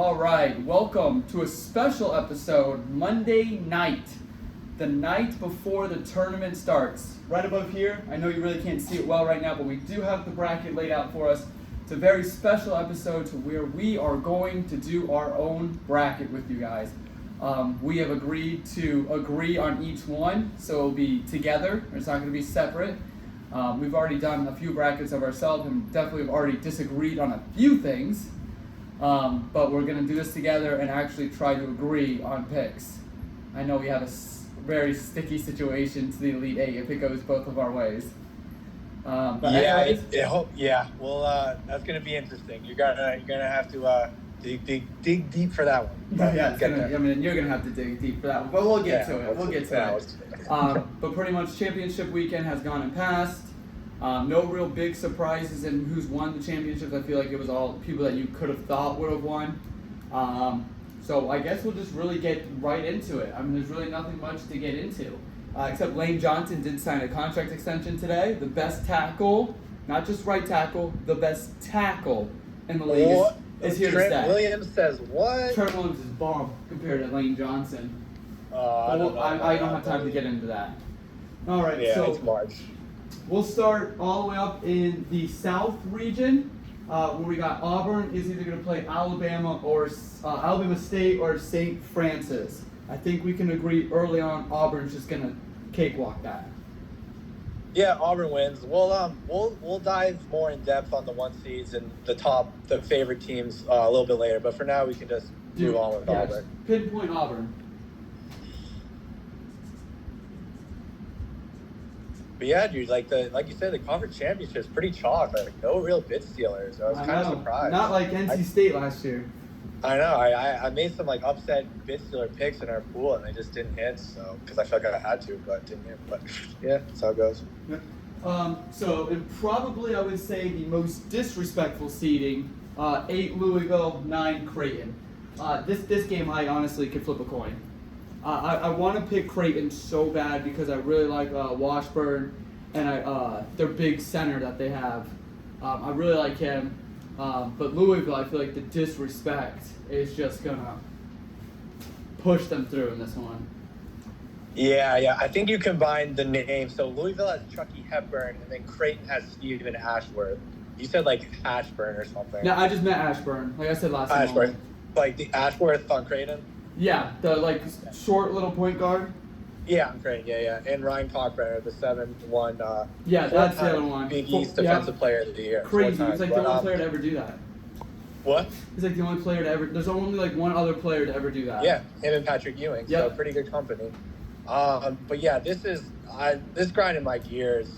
All right, welcome to a special episode Monday night, the night before the tournament starts. Right above here, I know you really can't see it well right now, but we do have the bracket laid out for us. It's a very special episode to where we are going to do our own bracket with you guys. We have agreed to agree on each one, so it'll be together. It's not going to be separate. We've already done a few brackets of ourselves and definitely have already disagreed on a few things. But we're going to do this together and actually try to agree on picks. I know we have a very sticky situation to the Elite Eight if it goes both of our ways. Well, that's going to be interesting. You're gonna have to dig deep for that one. You're gonna have to dig deep for that one, but we'll get to it. We'll get to it. But pretty much championship weekend has gone and passed. No real big surprises in who's won the championships. I feel like it was all people that you could have thought would have won. So I guess we'll just really get right into it. I mean, there's really nothing much to get into. Except Lane Johnson did sign a contract extension today. The best tackle, not just right tackle, the best tackle in the league is here to stay. Trent Williams says what? Trent Williams is bomb compared to Lane Johnson. I don't have time to get into that. All right, yeah, so it's March. We'll start all the way up in the South region, where we got Auburn is either going to play Alabama or Alabama State or St. Francis. I think we can agree early on Auburn's just going to cakewalk that. Yeah, Auburn wins. We'll dive more in depth on the one seeds and the favorite teams a little bit later. But for now, we can just move on with Auburn. Pinpoint Auburn. But yeah, dude, like you said, the conference championship is pretty chalk. Like no real bid stealers. I was kind of surprised. Not like NC State last year. I know. I made some like upset bid stealer picks in our pool, and they just didn't hit. So because I felt like I had to, but didn't hit. But yeah, that's how it goes. And probably I would say the most disrespectful seeding, 8 Louisville, 9 Creighton. This game I honestly could flip a coin. I want to pick Creighton so bad because I really like Washburn and their big center that they have. I really like him. But Louisville, I feel like the disrespect is just going to push them through in this one. Yeah. I think you combine the names. So Louisville has Chucky Hepburn, and then Creighton has Stephen Ashworth. You said like Ashburn or something. No, I just meant Ashburn. Like I said last time. Ashworth. Like the Ashworth on Creighton? Yeah, the short little point guard. Yeah, I'm Creighton. Yeah. And Ryan Cockburn, the 7-1. Yeah, that's the other one. Big East Defensive Player of the Year. Crazy. He's like the only player to ever do that. What? He's like the only player to ever. There's only like one other player to ever do that. Yeah, him and Patrick Ewing. Yep. So pretty good company. But yeah, this grinding my gears.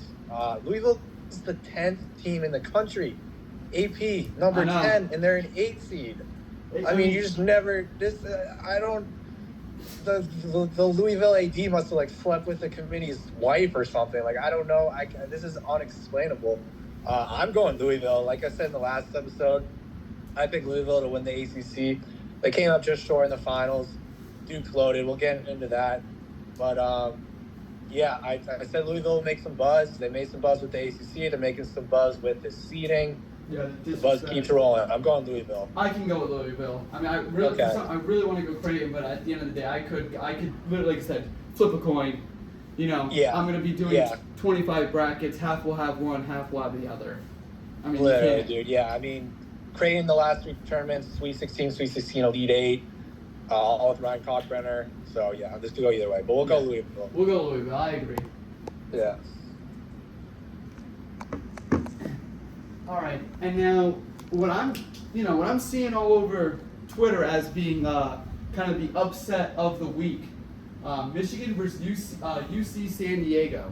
Louisville is the 10th team in the country. AP number 10, and they're an 8 seed. I mean, you just never. The Louisville AD must have like slept with the committee's wife or something. Like I don't know. This is unexplainable. I'm going Louisville. Like I said in the last episode, I picked Louisville to win the ACC. They came up just short in the finals. Duke loaded. We'll get into that. But I said Louisville will make some buzz. They made some buzz with the ACC. They're making some buzz with the seeding. Yeah, the buzz keeps rolling. I'm going Louisville. I can go with Louisville. I mean, I really want to go Creighton, but at the end of the day, I could literally, like I said, flip a coin. You know, I'm going to be doing 25 brackets. Half will have one, half will have the other. I mean, literally, dude. Yeah, I mean, Creighton the last 3 tournaments, Sweet 16, Elite 8, all with Ryan Cockburner. So yeah, this could go either way, but we'll go Louisville. We'll go Louisville. I agree. Yeah. All right, and now what I'm seeing all over Twitter as being kind of the upset of the week, Michigan versus UC San Diego.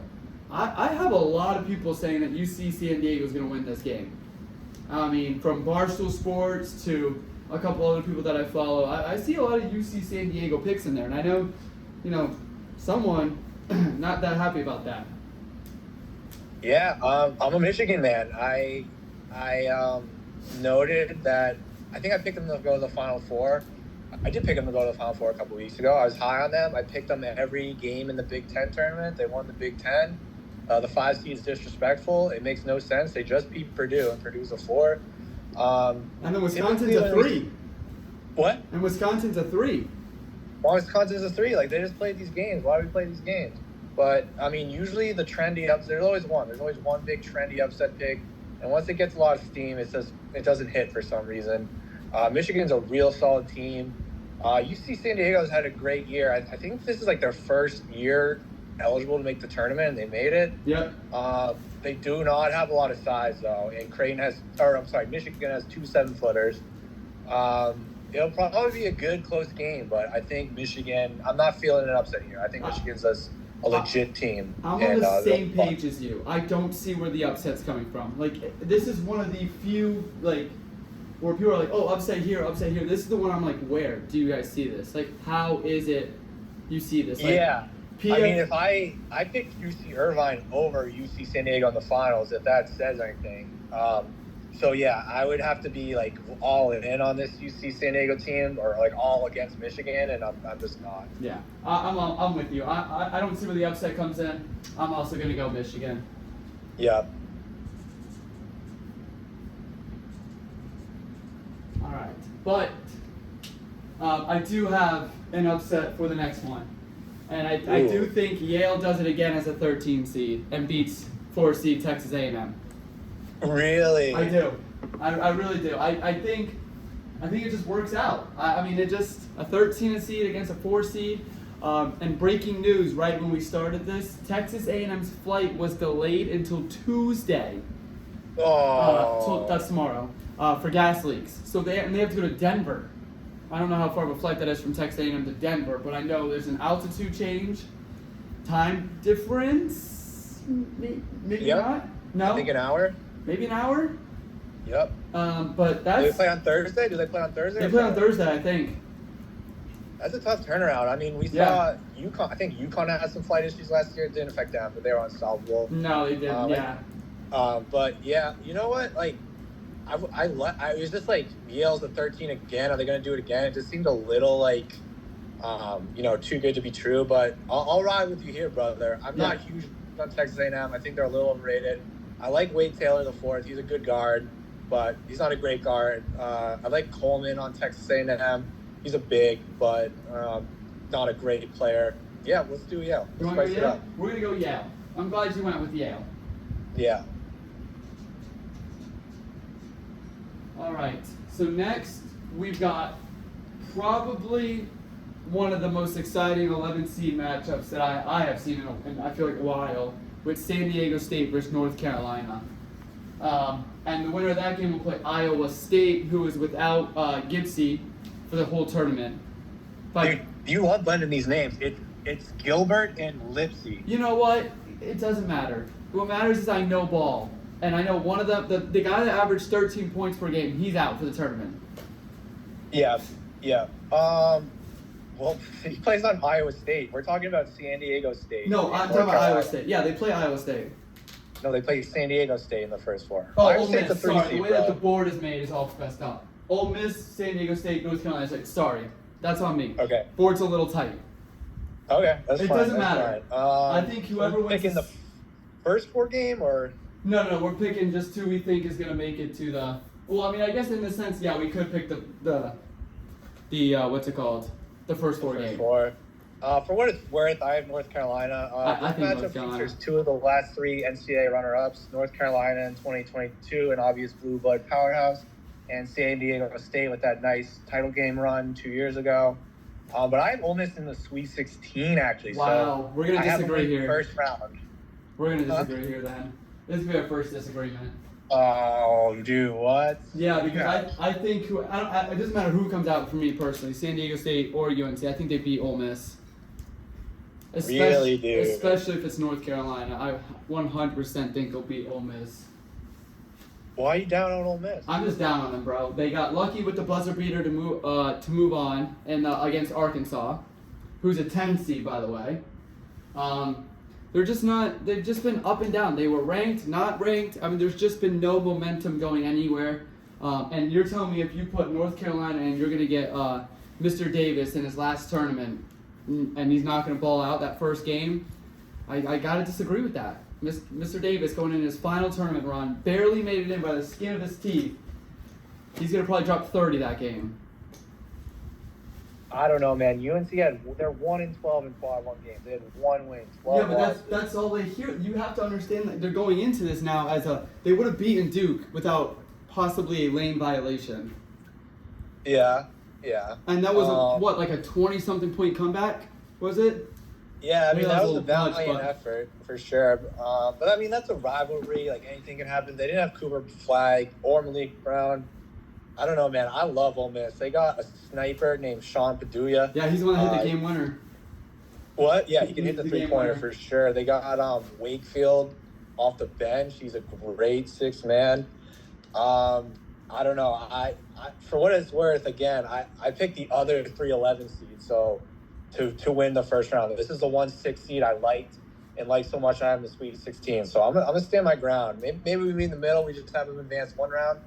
I have a lot of people saying that UC San Diego is going to win this game. I mean, from Barstool Sports to a couple other people that I follow, I see a lot of UC San Diego picks in there, and I know, someone not that happy about that. Yeah, I'm a Michigan man. I noted that I think I picked them to go to the Final Four. I did pick them to go to the Final Four a couple weeks ago. I was high on them. I picked them every game in the Big Ten tournament. They won the Big Ten. The 5 seed is disrespectful. It makes no sense. They just beat Purdue, and Purdue's a 4. And then Wisconsin's a 3. What? And Wisconsin's a 3. Well, Wisconsin's a 3. Like, they just played these games. Why do we play these games? But, I mean, usually the trendy upset, there's always one. There's always one big trendy upset pick. And once it gets a lot of steam, it doesn't hit for some reason. Michigan's a real solid team. UC San Diego's had a great year. I think this is like their first year eligible to make the tournament, and they made it. Yep. They do not have a lot of size, though. And Michigan has 2 7-footers. It'll probably be a good, close game, but I think Michigan, I'm not feeling an upset here. I think Michigan's a legit team. I'm on the same page as you. I don't see where the upset's coming from. Like, this is one of the few, like, where people are like, oh, upset here, upset here. This is the one I'm like, where do you guys see this? Like, how is it you see this? Like, yeah. I mean, if I picked UC Irvine over UC San Diego in the finals, if that says anything. So, yeah, I would have to be, like, all in on this UC San Diego team or, like, all against Michigan, and I'm just not. Yeah, I'm with you. I don't see where the upset comes in. I'm also going to go Michigan. Yeah. All right. But I do have an upset for the next one. And I do think Yale does it again as a 13 seed and beats 4 seed Texas A&M. Really? I do. I really do. I think it just works out. I mean, it just a 13 seed against a 4 seed. And breaking news, right when we started this, Texas A&M's flight was delayed until Tuesday. So that's tomorrow. For gas leaks. So they have to go to Denver. I don't know how far of a flight that is from Texas A&M to Denver, but I know there's an altitude change, time difference. Maybe not. No. I think an hour. Maybe an hour? Yep. But that's... Do they play on Thursday? They play on Thursday, I think. That's a tough turnaround. I mean, we saw UConn. I think UConn had some flight issues last year. It didn't affect them, but they were unsolvable. No, they didn't, yeah. But, yeah, you know what? Like, I was just like, Yale's at 13 again. Are they going to do it again? It just seemed a little, like, too good to be true. But I'll ride with you here, brother. I'm not huge on Texas A&M. I think they're a little overrated. I like Wade Taylor the fourth. He's a good guard, but he's not a great guard. I like Coleman on Texas A&M. He's a big, but not a great player. Yeah, let's do Yale. Let's spice it up. We're going to go Yale. I'm glad you went with Yale. Yeah. All right. So next, we've got probably one of the most exciting 11 seed matchups that I have seen in I feel like a while, with San Diego State versus North Carolina. And the winner of that game will play Iowa State, who is without Gipsy for the whole tournament. Dude, you love blending these names. It's Gilbert and Lipsy. You know what? It doesn't matter. What matters is I know ball. And I know one of them, the guy that averaged 13 points per game, he's out for the tournament. Yeah. Well, he plays on Iowa State. We're talking about San Diego State. No, I'm talking about Iowa State. Yeah, they play Iowa State. No, they play San Diego State in the first 4. Oh, Ole Miss. Sorry, the way that the board is made is all messed up. Ole Miss, San Diego State, North Carolina State. Sorry, that's on me. Okay. Board's a little tight. Okay, that's fine. It doesn't matter. I think whoever wins. Picking the first 4 game or? No, we're picking just who we think is gonna make it to the. Well, I mean, I guess in the sense, yeah, we could pick the what's it called? The first 4 games. For what it's worth, I have North Carolina. I think matchup North Carolina features 2 of the last 3 NCAA runner-ups: North Carolina in 2022, an obvious blue blood powerhouse, and San Diego State with that nice title game run 2 years ago. But I have Ole Miss in the Sweet 16 actually. Wow, so we're gonna disagree here. First round. We're gonna disagree here then. This will be our first disagreement. Oh, dude, what? Yeah, because I think it doesn't matter who comes out for me personally, San Diego State or UNC. I think they beat Ole Miss. Really, dude. Especially if it's North Carolina, I 100% think they'll beat Ole Miss. Why are you down on Ole Miss? I'm just down on them, bro. They got lucky with the buzzer beater to move on and against Arkansas, who's a 10 seed by the way. They're just not. They've just been up and down. They were ranked, not ranked. I mean, there's just been no momentum going anywhere. And you're telling me if you put North Carolina in, you're gonna get Mr. Davis in his last tournament, and he's not gonna ball out that first game. I gotta disagree with that. Mr. Davis going in his final tournament run, barely made it in by the skin of his teeth. He's gonna probably drop 30 that game. I don't know, man. UNC they're 1-12 in quad one games. They had one win, 12 Yeah, but losses. that's all they hear. You have to understand that they're going into this now as they would have beaten Duke without possibly a lane violation. Yeah. And that was like a 20-something point comeback, was it? Yeah, I mean, that was a valiant much, effort for sure. But I mean, that's a rivalry. Like, anything can happen. They didn't have Cooper Flag or Malik Brown. I don't know, man. I love Ole Miss. They got a sniper named Sean Padulla. Yeah, he's the one that hit the game winner. What? Yeah, he can hit the three-pointer for sure. They got Wakefield off the bench. He's a great sixth man. I don't know. I for what it's worth, again, I picked the other 3-11 seed. So to win the first round. This is the 1-6 seed I liked and liked so much I have in the Sweet 16. So I'm gonna stand my ground. Maybe we meet in the middle. We just have them advance one round.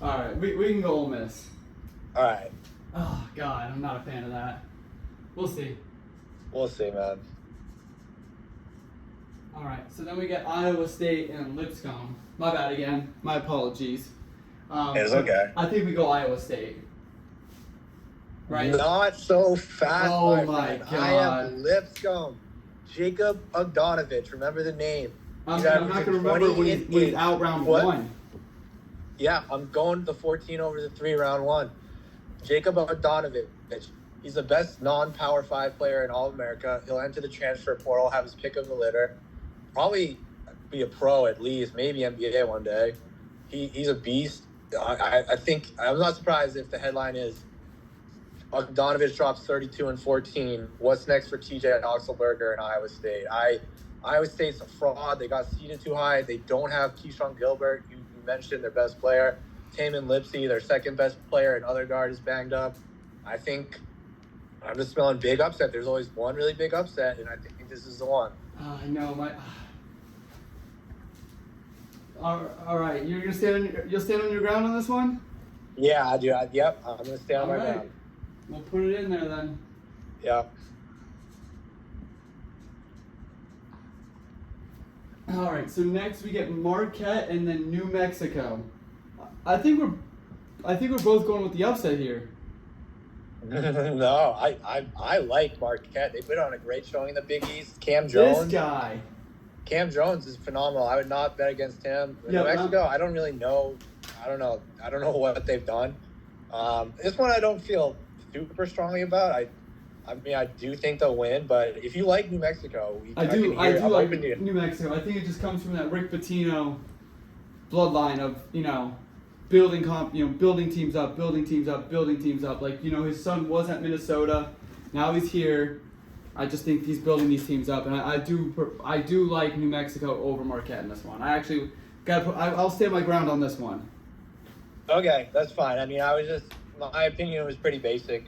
All right, we can go Ole Miss. All right. Oh God, I'm not a fan of that. We'll see. We'll see, man. All right, so then we get Iowa State and Lipscomb. My bad again. My apologies. It's okay. I think we go Iowa State. Right? Not so fast. Oh my friend. God. I have Lipscomb. Jacob Bogdanovich. Remember the name. I'm not going to remember when he's out round one. Yeah, I'm going the 14 over the 3 round one. Jacob Bogdanovich. He's the best non-Power 5 player in all of America. He'll enter the transfer portal, have his pick of the litter. Probably be a pro at least, maybe NBA one day. He's a beast. I think I'm not surprised if the headline is Bogdanovich drops 32 and 14. What's next for TJ Oxelberger and Iowa State? Iowa State's a fraud. They got seeded too high. They don't have Keyshawn Gilbert. You mentioned their best player. Tamin Lipsey, their second best player, and other guard is banged up. I think I'm just smelling big upset. There's always one really big upset, and I think this is the one. I know. All right, you'll stand on your ground on this one? Yeah, I do. Yep, I'm going to stay on my ground. We'll put it in there then. Yeah. All right, so next we get Marquette and then New Mexico. I think we're both going with the upset here. No, I like Marquette. They put on a great showing in the Big East. Cam Jones. This guy. Cam Jones is phenomenal. I would not bet against him. New Mexico, I don't really know. I don't know what they've done. This one I don't feel super strongly about. I mean, I do think they'll win, but if you like New Mexico, I do like New Mexico. I think it just comes from that Rick Pitino bloodline of building teams up. Like his son was at Minnesota, now he's here. I just think he's building these teams up, and I do like New Mexico over Marquette in this one. I'll stand my ground on this one. Okay, that's fine. I mean, my opinion was pretty basic.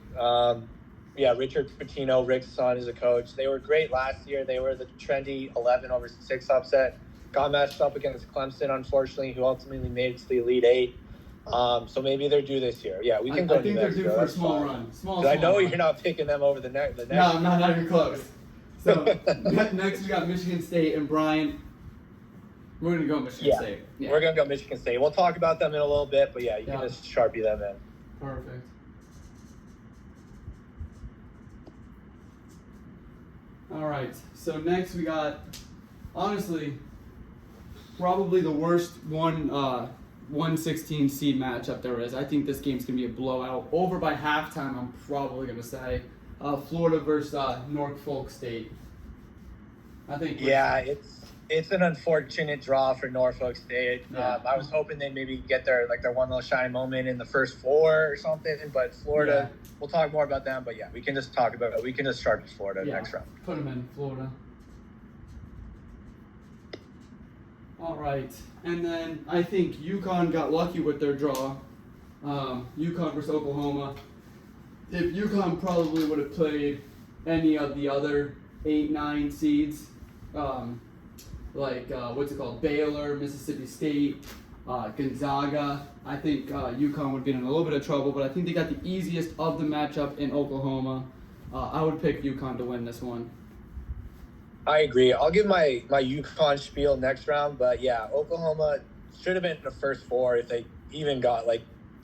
Richard Pitino, Rick's son, is a coach. They were great last year. They were the trendy 11 over 6 upset. Got matched up against Clemson, unfortunately, who ultimately made it to the Elite 8. So maybe they're due this year. Yeah, we can go. I think they're due for a small run. I know you're not picking them over the next. No, I'm not even close. So next we got Michigan State and Bryant. We're gonna go Michigan State. Yeah. We're gonna go Michigan State. We'll talk about them in a little bit, but you can just Sharpie them in. Perfect. All right. So next we got, honestly, probably the worst 1-16 seed matchup there is. I think this game's going to be a blowout. Over by halftime, I'm probably going to say. Florida versus Norfolk State. I think. Yeah, it's an unfortunate draw for Norfolk State. Yeah. I was hoping they'd maybe get their one little shiny moment in the first 4 or something, but Florida, we'll talk more about them. But yeah, we can just Sharpie Florida next round. Put them in Florida. All right, and then I think UConn got lucky with their draw. UConn versus Oklahoma. If UConn probably would have played any of the other 8-9 seeds, Baylor, Mississippi State, Gonzaga, I think UConn would be in a little bit of trouble, but I think they got the easiest of the matchup in Oklahoma. I would pick UConn to win this one. I agree. I'll give my UConn spiel next round, but yeah, Oklahoma should have been in the first 4 if they even got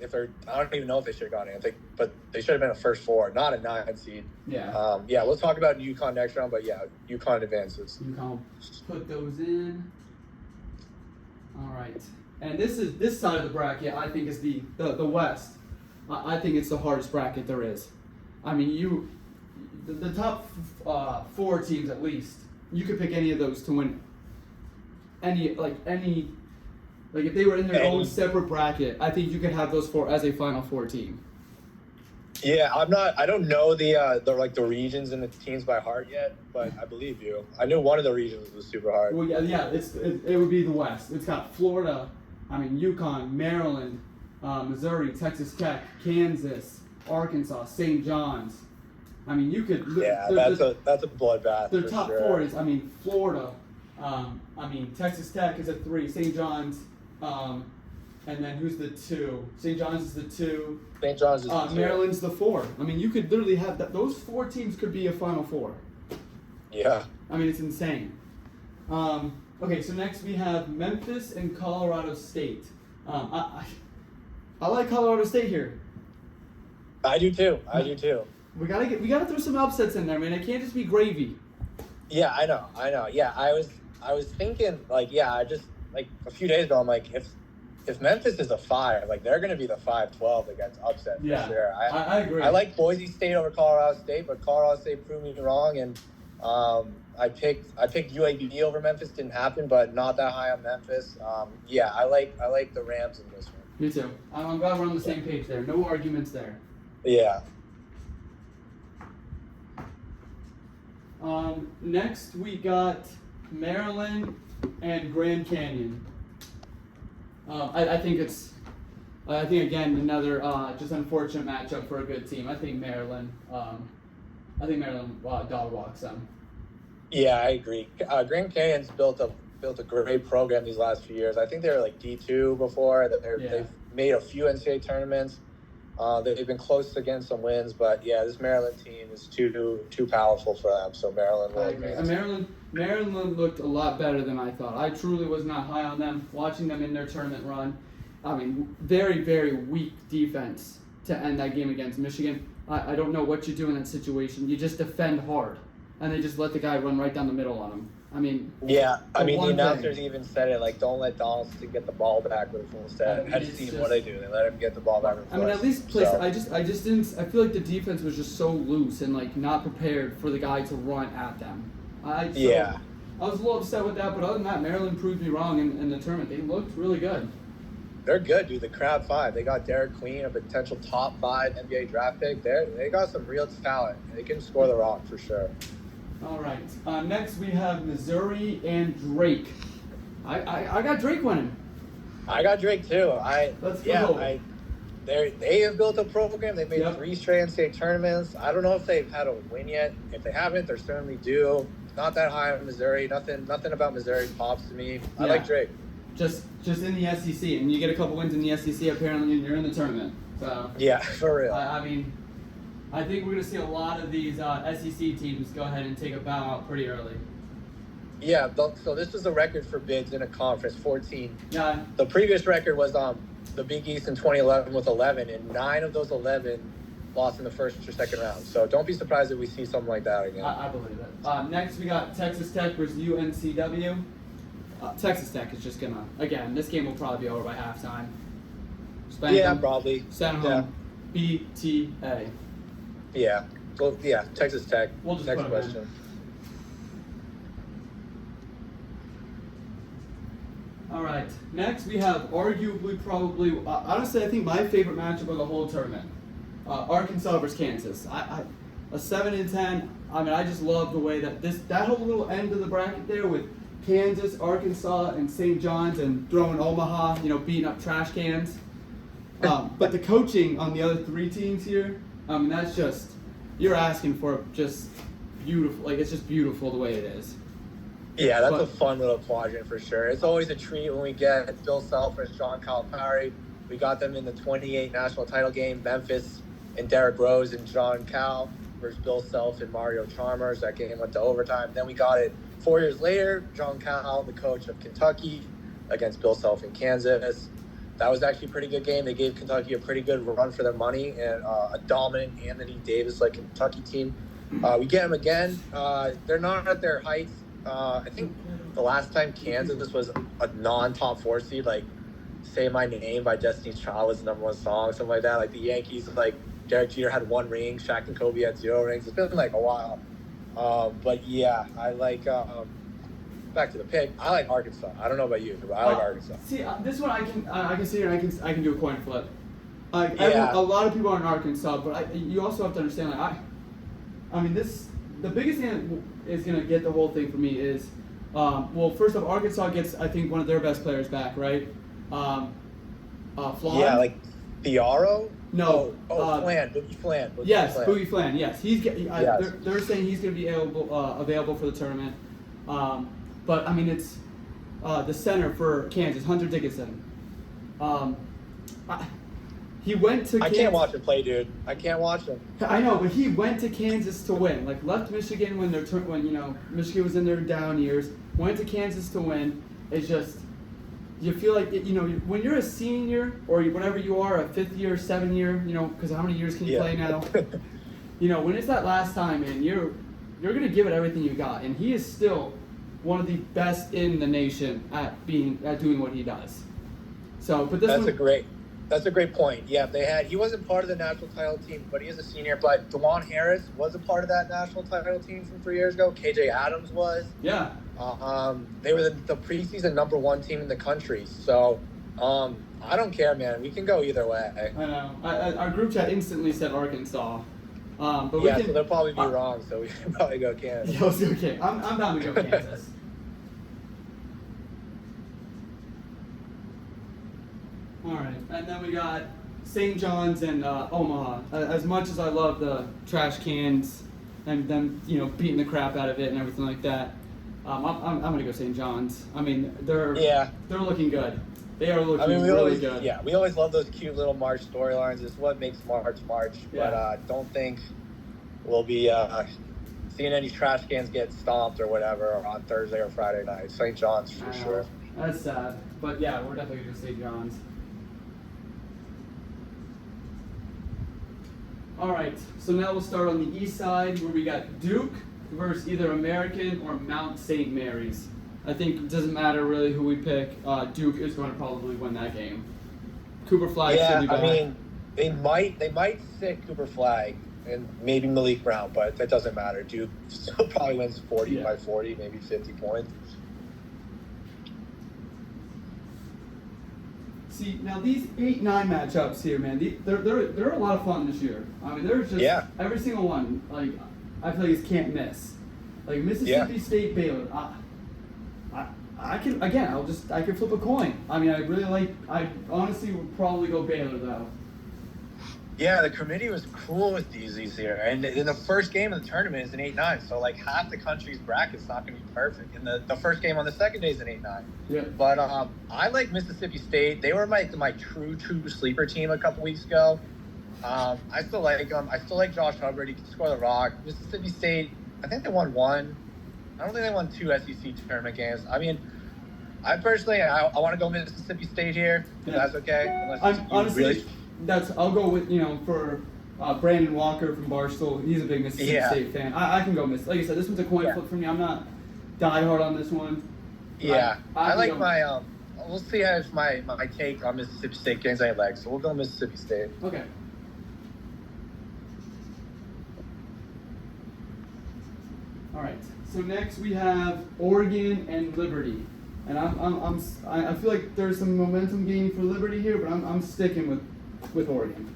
if they're, I don't even know if they should have gone in. But they should have been a first 4, not a 9 seed. Yeah. We'll talk about UConn next round, but yeah, UConn advances. UConn put those in. All right. And this side of the bracket, I think, is the West. I think it's the hardest bracket there is. I mean, the top 4 teams at least, you could pick any of those to win. Like if they were in their own separate bracket, I think you could have those 4 as a Final Four team. Yeah, I don't know the regions and the teams by heart yet, but I believe you. I knew one of the regions was super hard. Well, yeah, it would be the West. It's got Florida, UConn, Maryland, Missouri, Texas Tech, Kansas, Arkansas, St. John's. You could. Yeah, that's a bloodbath. Their top sure. 4 is, Florida. Texas Tech is a 3. St. John's. And then who's the 2? St. John's is the 2. St. John's is the 2. Maryland's the 4. You could literally have that. Those 4 teams could be a Final Four. Yeah. It's insane. Okay, so next we have Memphis and Colorado State. I like Colorado State here. I do too. We gotta throw some upsets in there, man. It can't just be gravy. Yeah, I know. Yeah, I was thinking a few days ago, I'm like, if Memphis is a 5, they're going to be the 5-12 that gets upset for sure. I agree. I like Boise State over Colorado State, but Colorado State proved me wrong, and I picked UAB over Memphis. Didn't happen, but not that high on Memphis. I like the Rams in this one. Me too. I'm glad we're on the same page there. No arguments there. Yeah. Next we got Maryland and Grand Canyon. I think again another just unfortunate matchup for a good team. I think Maryland dog walks them. Yeah, I agree. Grand Canyon's built a great program these last few years. I think they were like D2 before. They've made a few NCAA tournaments. They've been close to getting some wins, but yeah, this Maryland team is too powerful for them. So Maryland will advance. Maryland looked a lot better than I thought. I truly was not high on them. Watching them in their tournament run, very, very weak defense to end that game against Michigan. I don't know what you do in that situation. You just defend hard, and they just let the guy run right down the middle on him. The announcers even said it, don't let Donaldson get the ball back with a full set. Had you seen what they do? They let him get the ball back with a full set. At least place. So. I just didn't. I feel like the defense was just so loose and not prepared for the guy to run at them. I was a little upset with that, but other than that, Maryland proved me wrong in the tournament. They looked really good. They're good, dude. The crowd 5. They got Derek Queen, a potential top 5 NBA draft pick. They got some real talent. They can score the rock for sure. All right. Next we have Missouri and Drake. I got Drake winning. I got Drake too. Let's go. They have built a program. They've made 3 straight NCAA tournaments. I don't know if they've had a win yet. If they haven't, they're certainly due. Not that high on Missouri. Nothing about Missouri pops to me. I like Drake. Just in the SEC, and you get a couple wins in the SEC apparently, and you're in the tournament. So yeah, for real. I think we're going to see a lot of these SEC teams go ahead and take a bow out pretty early. Yeah, so this was the record for bids in a conference, 14. Yeah. The previous record was the Big East in 2011 with 11, and 9 of those 11 lost in the first or second round. So don't be surprised if we see something like that again. I believe it. Next, we got Texas Tech versus UNCW. Texas Tech is just going to, again, this game will probably be over by halftime. Probably. Send them home. BTA. Yeah. Well, yeah, Texas Tech. We'll just Next question. All right. Next, we have arguably, probably, honestly, I think my favorite matchup of the whole tournament. Arkansas versus Kansas. A 7-10. I just love the way that whole little end of the bracket there with Kansas, Arkansas, and St. John's, and throwing Omaha, beating up trash cans. But the coaching on the other 3 teams here, that's just, you're asking for just beautiful. It's just beautiful the way it is. Yeah, that's a fun little quadrant for sure. It's always a treat when we get Bill Self versus John Calipari. We got them in the 28 national title game. Memphis and Derrick Rose and John Cal versus Bill Self and Mario Chalmers. That game went to overtime. Then we got it 4 years later. John Cal, the coach of Kentucky, against Bill Self in Kansas. That was actually a pretty good game. They gave Kentucky a pretty good run for their money and a dominant Anthony Davis like Kentucky team. We get them again. They're not at their heights. I think the last time Kansas was a non-top 4 seed, like "Say My Name" by Destiny's Child was the number 1 song, something like that. Like the Yankees, like Derek Jeter had 1 ring, Shaq and Kobe had 0 rings. It's been like a while. But yeah, I like. Back to the pick. I like Arkansas. I don't know about you, but I like Arkansas. See, this one I can see, and I can do a coin flip. Yeah. A lot of people are in Arkansas, but you also have to understand. Like I mean, the biggest thing that is gonna get the whole thing for me is, well, first off, Arkansas gets I think one of their best players back, right? Flan. Yeah, like Fiaro. No. Flan. Boogie Flan. Yes, Boogie Flan. Yes, Yes. They're saying he's gonna be available for the tournament. But I mean, it's the center for Kansas, Hunter Dickinson. He went to. I can't watch him play, dude. I can't watch him. I know, but he went to Kansas to win. Like left Michigan when Michigan was in their down years. Went to Kansas to win. It's just you feel like when you're a senior or whatever you are, a 5th year, 7th year, because how many years can you play now? When it's that last time, man, you're gonna give it everything you got, and he is still one of the best in the nation at doing what he does. So, but That's a great point. Yeah, he wasn't part of the national title team, but he is a senior. But DeJuan Harris was a part of that national title team from 3 years ago. KJ Adams was. Yeah. They were the preseason number 1 team in the country. So, I don't care, man. We can go either way. I know. Our group chat instantly said Arkansas. But so they'll probably be wrong. So we should probably go Kansas. Yeah, let's go Kansas. I'm down to go Kansas. All right, and then we got St. John's and Omaha. As much as I love the trash cans and them, beating the crap out of it and everything like that, I'm gonna go St. John's. I mean, they're looking good. They are looking really good. Yeah, we always love those cute little March storylines. It's what makes March March. Yeah. But don't think we'll be seeing any trash cans get stomped or whatever on Thursday or Friday night. St. John's for sure. That's sad, but yeah, we're definitely gonna St. John's. All right, so now we'll start on the east side where we got Duke versus either American or Mount St. Mary's. I think it doesn't matter really who we pick. Duke is going to probably win that game. Cooper Flag should be back. I mean, they might sit Cooper Flag and maybe Malik Brown, but that doesn't matter. Duke still probably wins by 40, maybe 50 points. See, now these 8-9 matchups here, man, they're a lot of fun this year. I mean, there's just every single one. Like, I feel like it's can't miss. Like Mississippi State, Baylor. I can flip a coin. I mean, I honestly would probably go Baylor though. Yeah, the committee was cool with these year. And in the first game of the tournament is an 8-9. So, like, half the country's bracket's not going to be perfect. And the first game on the second day is an 8-9. Yeah. But I like Mississippi State. They were my true sleeper team a couple weeks ago. I still like them. I still like Josh Hubbard. He can score the rock. Mississippi State, I think they won 1. I don't think they won 2 SEC tournament games. I mean, I personally, I want to go Mississippi State here. If that's okay. Honestly, I'll go with for Brandon Walker from Barstool. He's a big Mississippi State fan. I can go Like I said, this one's a coin flip for me. I'm not diehard on this one. Yeah, I like my we'll see if my take on Mississippi State gains any legs. So we'll go Mississippi State. Okay. All right. So next we have Oregon and Liberty. And I feel like there's some momentum gaining for Liberty here, but I'm sticking with Oregon.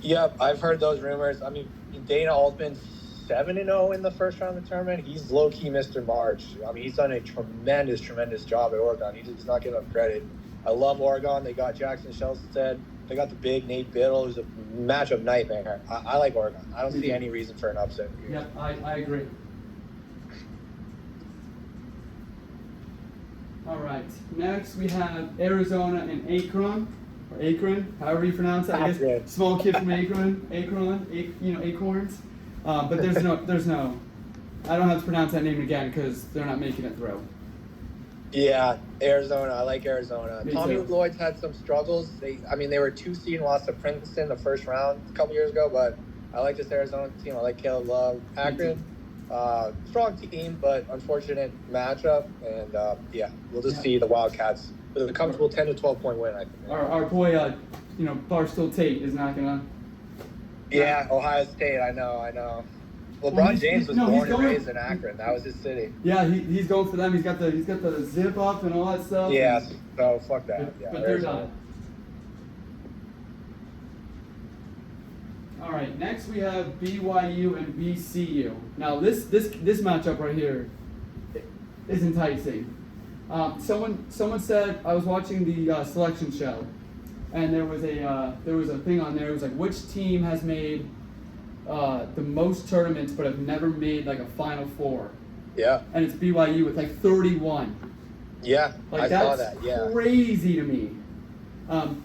Yep, I've heard those rumors. I mean, Dana Altman's 7-0 in the first round of the tournament. He's low-key Mr. March. I mean, he's done a tremendous job at Oregon. He does not get enough credit. I love Oregon. They got Jackson Shelstad. They got the big Nate Biddle, who's a matchup nightmare. I like Oregon. I don't see any reason for an upset here. Yep, I agree. All right. Next, we have Arizona and Akron, or Akron, however you pronounce it. I guess small kid from Akron, Acorns. But there's no. I don't have to pronounce that name again because they're not making it through. Yeah, Arizona. I like Arizona. Me Tommy too. Lloyd's had some struggles. They were 2 seed and lost to Princeton the first round a couple years ago. But I like this Arizona team. I like Caleb Love. Me too. Akron, strong team, but unfortunate matchup. And yeah, we'll just Yeah. see the Wildcats with a comfortable 10 to 12 point win. I think. Our boy, Barstool Tate is not gonna. Yeah, Ohio State. I know. Well, LeBron James was he's born and going- raised in Akron. That was his city. Yeah, he's going for them. He's got the zip up and all that stuff. Yeah, so fuck that. But, Yeah, but they're Arizona. not. All right, next we have BYU and VCU. Now this matchup right here is enticing. Someone said, I was watching the selection show, and there was a thing on there. It was like, which team has made the most tournaments but have never made like a Final Four? Yeah. And it's BYU with like 31. Yeah, Like I that's saw that. Yeah. crazy to me.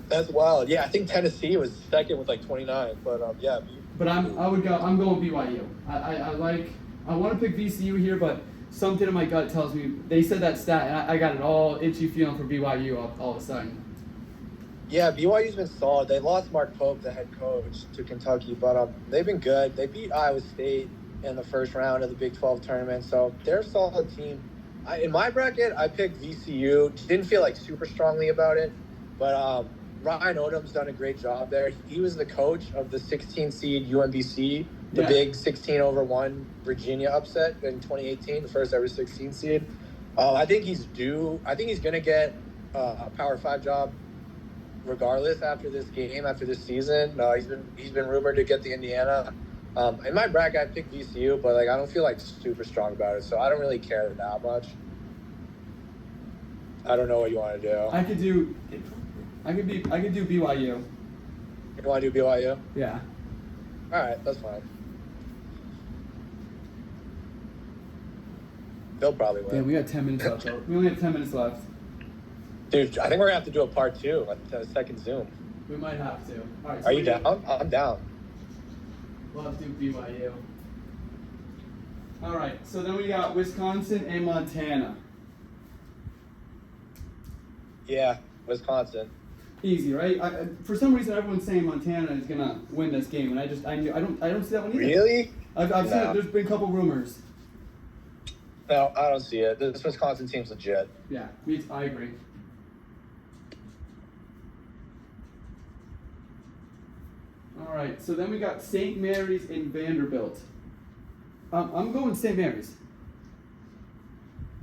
That's wild. Yeah, I think Tennessee was second with like 29, but yeah. But I'm going BYU. I want to pick VCU here, but something in my gut tells me they said that stat, and I got an all itchy feeling for BYU all of a sudden. Yeah, BYU's been solid. They lost Mark Pope, the head coach, to Kentucky, but they've been good. They beat Iowa State in the first round of the Big 12 tournament, so they're a solid team. In my bracket, I picked VCU. Didn't feel like super strongly about it, but Ryan Odom's done a great job there. He was the coach of the 16 seed UMBC, the Yeah. big 16-1 Virginia upset in 2018, the first ever 16 seed. I think he's due. I think he's going to get a Power 5 job regardless after this game, after this season. He's been rumored to get the Indiana. In my bracket, I picked VCU, but like I don't feel like super strong about it, so I don't really care that much. I don't know what you want to do. I could do BYU. You want to do BYU? Yeah. All right, that's fine. They'll probably win. Damn, we got 10 minutes left. We only have 10 minutes left. Dude, I think we're gonna have to do a part 2, a second Zoom. We might have to. All right. So Are you down? I'm down. We'll have to do BYU. All right. So then we got Wisconsin and Montana. Yeah, Wisconsin. Easy, right? For some reason, everyone's saying Montana is gonna win this game, and I don't see that one either. Really? I've seen No. it. There's been a couple rumors. No, I don't see it. This Wisconsin team's legit. Yeah, I agree. All right, so then we got St. Mary's and Vanderbilt. I'm going St. Mary's.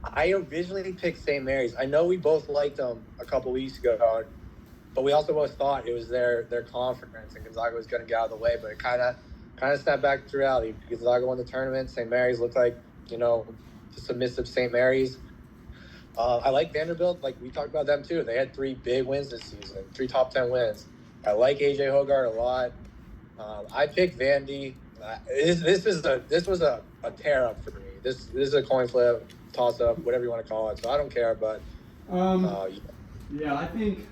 I originally picked St. Mary's. I know we both liked them a couple weeks ago, but we also both thought it was their conference and Gonzaga was going to get out of the way. But it kind of snapped back to reality. Gonzaga won the tournament. St. Mary's looked like the submissive St. Mary's. I like Vanderbilt. Like we talked about them too. They had 3 big wins this season, 3 top 10 wins. I like AJ Hoggard a lot. I picked Vandy. This was a tear up for me. This is a coin flip, toss up, whatever you want to call it. So I don't care, but Yeah, I think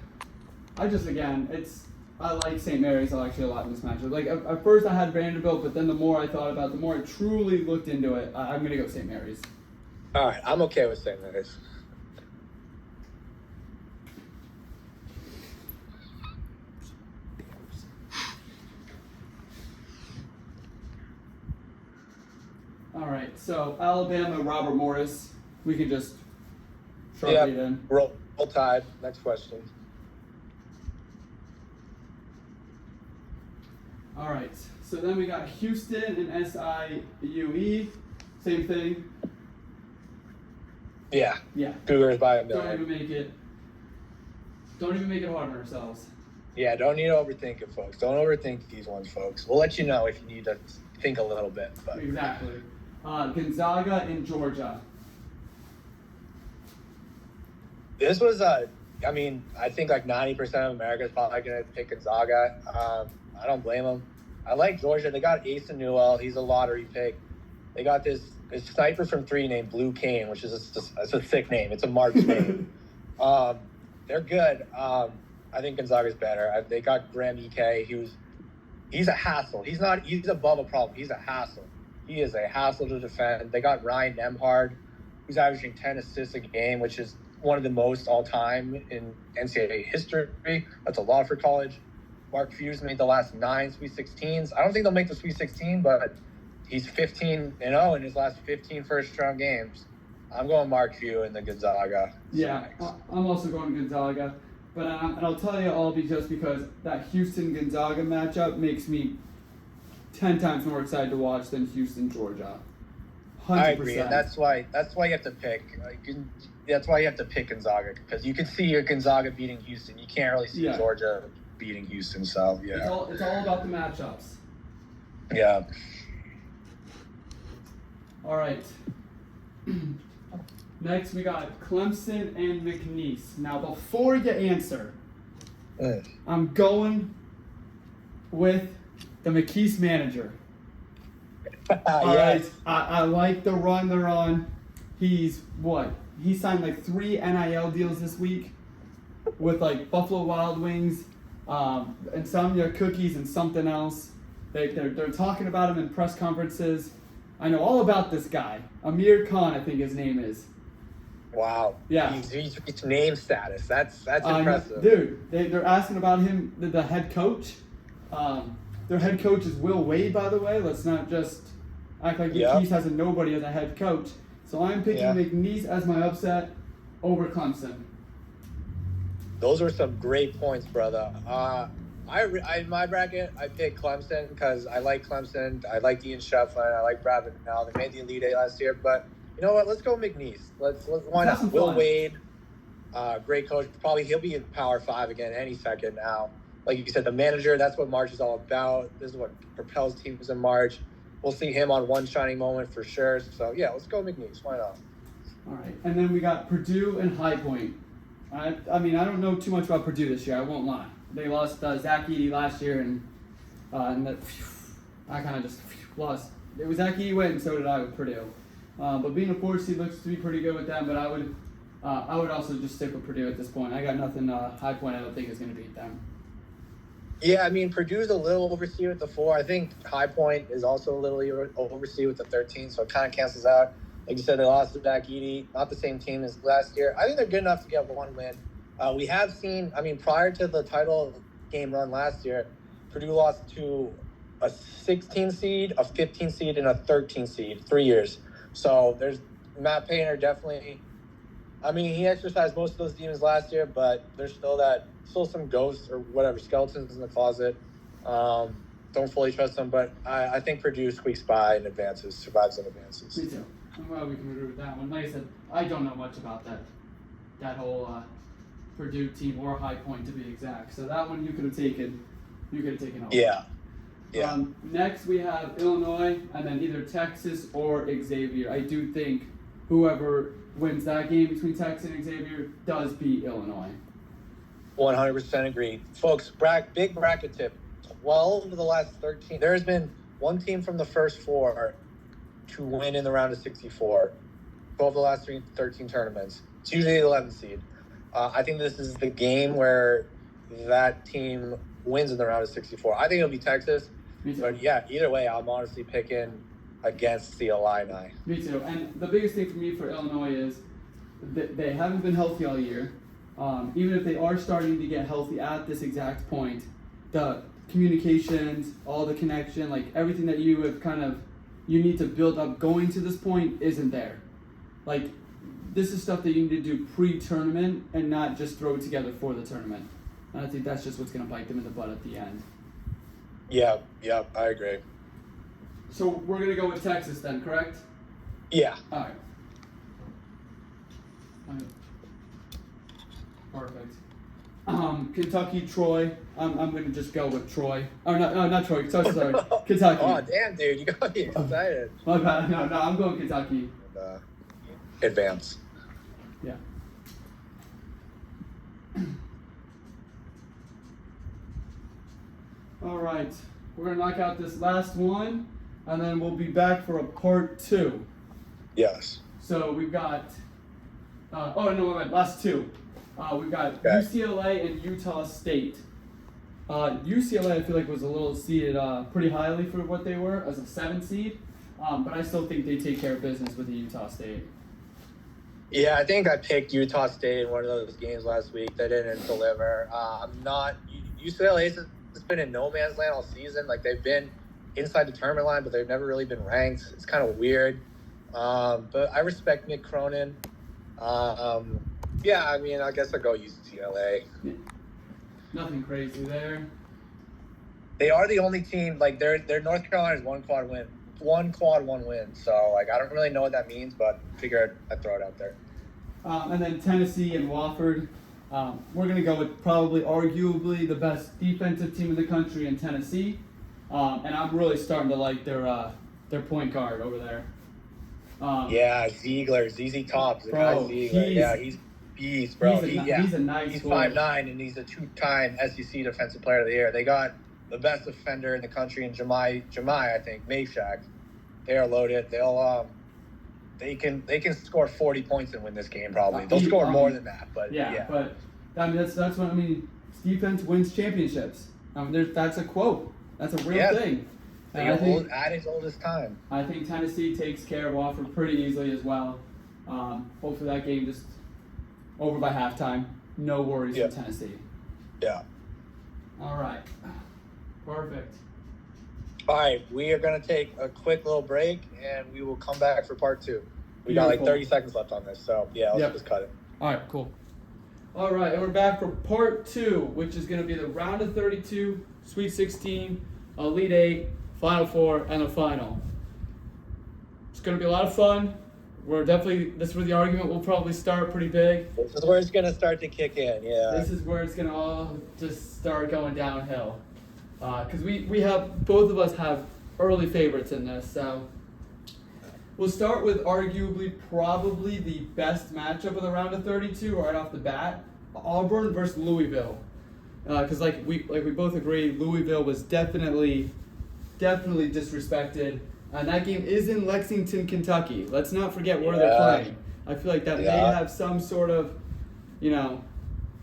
I like St. Mary's actually a lot in this matchup. Like at first I had Vanderbilt, but then the more I thought about it, the more I truly looked into it, I'm gonna go St. Mary's. all right, I'm okay with St. Mary's. All right, so Alabama, Robert Morris. We can just sharpie Yeah, it in. roll tide. Next question. All right, so then we got Houston and SIUE. Same thing. Yeah, Yeah. Cougars by a Don't million. even make it. Don't even make it hard on ourselves. Yeah, don't need to overthink it, folks. Don't overthink these ones, folks. We'll let you know if you need to think a little bit. But Exactly. Gonzaga and Georgia. this was I think like 90% of America is probably going to pick Gonzaga. I don't blame them. I like Georgia. They got Asa Newell. He's a lottery pick. They got this sniper from 3 named Blue Kane, which is it's a sick name. It's a Mark's name. They're good. I think Gonzaga's better. They got Graham Ike. He's a hassle. He's above a problem. He's a hassle. He is a hassle to defend. They got Ryan Nemhard, who's averaging 10 assists a game, which is one of the most all time in NCAA history. That's a lot for college. Mark Few's made the last 9 Sweet 16s. I don't think they'll make the Sweet 16, but he's 15-0 in his last 15 first-round games. I'm going Mark Few in the Gonzaga. Yeah, I'm also going Gonzaga. But and I'll tell you all just because that Houston-Gonzaga matchup makes me 10 times more excited to watch than Houston-Georgia. 100%. I agree, and that's why you have to pick. That's why you have to pick Gonzaga, because you can see your Gonzaga beating Houston. You can't really see Georgia beating Houston. So yeah, it's all about the matchups. Yeah. All right. Next, we got Clemson and McNeese. Now, before you answer, I'm going with the McNeese manager. All right. I like the run they're on. He's what? He signed like 3 NIL deals this week with like Buffalo Wild Wings, and some cookies and something else. They're talking about him in press conferences. I know all about this guy, Amir Khan, I think his name is. Wow. Yeah. He's reached name status. That's impressive. Dude, they're asking about him, the head coach. Their head coach is Will Wade, by the way. Let's not just act like McNeese has a nobody as a head coach. So I'm picking McNeese as my upset over Clemson. Those were some great points, brother. In my bracket, I picked Clemson because I like Clemson. I like Ian Shefflin. I like Brad Now. They made the Elite Eight last year, but you know what? Let's go McNeese. Let's why not? Will Wade, great coach. Probably he'll be in Power 5 again any second now. Like you said, the manager, that's what March is all about. This is what propels teams in March. We'll see him on one shining moment for sure. So, yeah, let's go McNeese. Why not? All right. And then we got Purdue and High Point. I mean, I don't know too much about Purdue this year. I won't lie. They lost Zach Edey last year, and I kind of just lost. It was Zach Edey went, and so did I with Purdue. But being a 4 seed looks to be pretty good with them. But I would also just stick with Purdue at this point. I got nothing. High Point, I don't think is going to beat them. Yeah, I mean, Purdue's a little overseed with the 4. I think High Point is also a little overseed with the 13, so it kind of cancels out. Like you said, they lost to Zach Edey, not the same team as last year. I think they're good enough to get 1 win. We have seen, I mean, prior to the title game run last year, Purdue lost to a 16 seed, a 15 seed, and a 13 seed, 3 years. So there's Matt Painter definitely. I mean, he exercised most of those demons last year, but there's still some ghosts or whatever, skeletons in the closet. Don't fully trust them, but I think Purdue squeaks by and survives and advances. Me too. I'm glad we can agree with that one. Like I said, I don't know much about that whole Purdue team or High Point to be exact. So that one you could have taken over. Yeah. Next we have Illinois and then either Texas or Xavier. I do think whoever wins that game between Texas and Xavier does beat Illinois. 100% agree. Folks, big bracket tip. 12 of the last 13. There has been one team from the first 4 to win in the round of 64. 12 of the last 13 tournaments. It's usually the 11th seed. I think this is the game where that team wins in the round of 64. I think it'll be Texas. But yeah, either way, I'm honestly picking against the Illini. Me too. And the biggest thing for me for Illinois is that they haven't been healthy all year. Even if they are starting to get healthy at this exact point, the communications, all the connection, like everything that you have you need to build up going to this point isn't there. Like, this is stuff that you need to do pre-tournament and not just throw it together for the tournament. And I think that's just what's going to bite them in the butt at the end. Yeah, I agree. So we're going to go with Texas then, correct? Yeah. All right. Perfect. Kentucky, Troy. I'm going to just go with Troy. Oh, not Troy. Sorry. Kentucky. Oh, damn, dude. You got me excited. My bad. No, I'm going Kentucky. Advance. Yeah. All right. We're going to knock out this last one, and then we'll be back for a part 2. Yes. So we've got... last 2. We've got UCLA and Utah State. UCLA, I feel like, was a little seeded pretty highly for what they were as a 7 seed, but I still think they take care of business with the Utah State. Yeah, I think I picked Utah State in one of those games last week. They didn't deliver. I'm not. UCLA has been in no man's land all season. Like they've been inside the tournament line, but they've never really been ranked. It's kind of weird. But I respect Mick Cronin. Yeah, I mean, I guess I'll go UCLA. Nothing crazy there. They are the only team. Like their North Carolina's one quad one win. So like I don't really know what that means, but figured I'd throw it out there. And then Tennessee and Wofford. We're going to go with probably arguably the best defensive team in the country in Tennessee. And I'm really starting to like their point guard over there. Yeah, Ziegler, ZZ Top, the bro, guy Ziegler. He's beast, bro. He's a nice He's scorer. 5'9", and he's a 2-time SEC Defensive Player of the Year. They got the best defender in the country in Jemai, I think, Mayshak. They are loaded. They can score 40 points and win this game probably. They'll score more than that, but yeah. But I mean that's what I mean. Defense wins championships. That's a quote. That's a real thing. And adage old as time. I think Tennessee takes care of Wofford pretty easily as well. Hopefully that game just over by halftime. No worries for Tennessee. Yeah. All right. Perfect. All right, we are going to take a quick little break, and we will come back for part 2. We got like 30 seconds left on this, so yeah, let's just cut it. All right, cool. All right, and we're back for part 2, which is going to be the round of 32, Sweet 16, Elite 8, Final 4, and the final. It's going to be a lot of fun. This is where the argument will probably start pretty big. This is where it's going to start to kick in, yeah. This is where it's going to all just start going downhill. Because we have, both of us have early favorites in this, so we'll start with arguably probably the best matchup of the round of 32 right off the bat, Auburn versus Louisville. Because like we both agree, Louisville was definitely disrespected, and that game is in Lexington, Kentucky. Let's not forget where they're playing. I feel like that may have some sort of,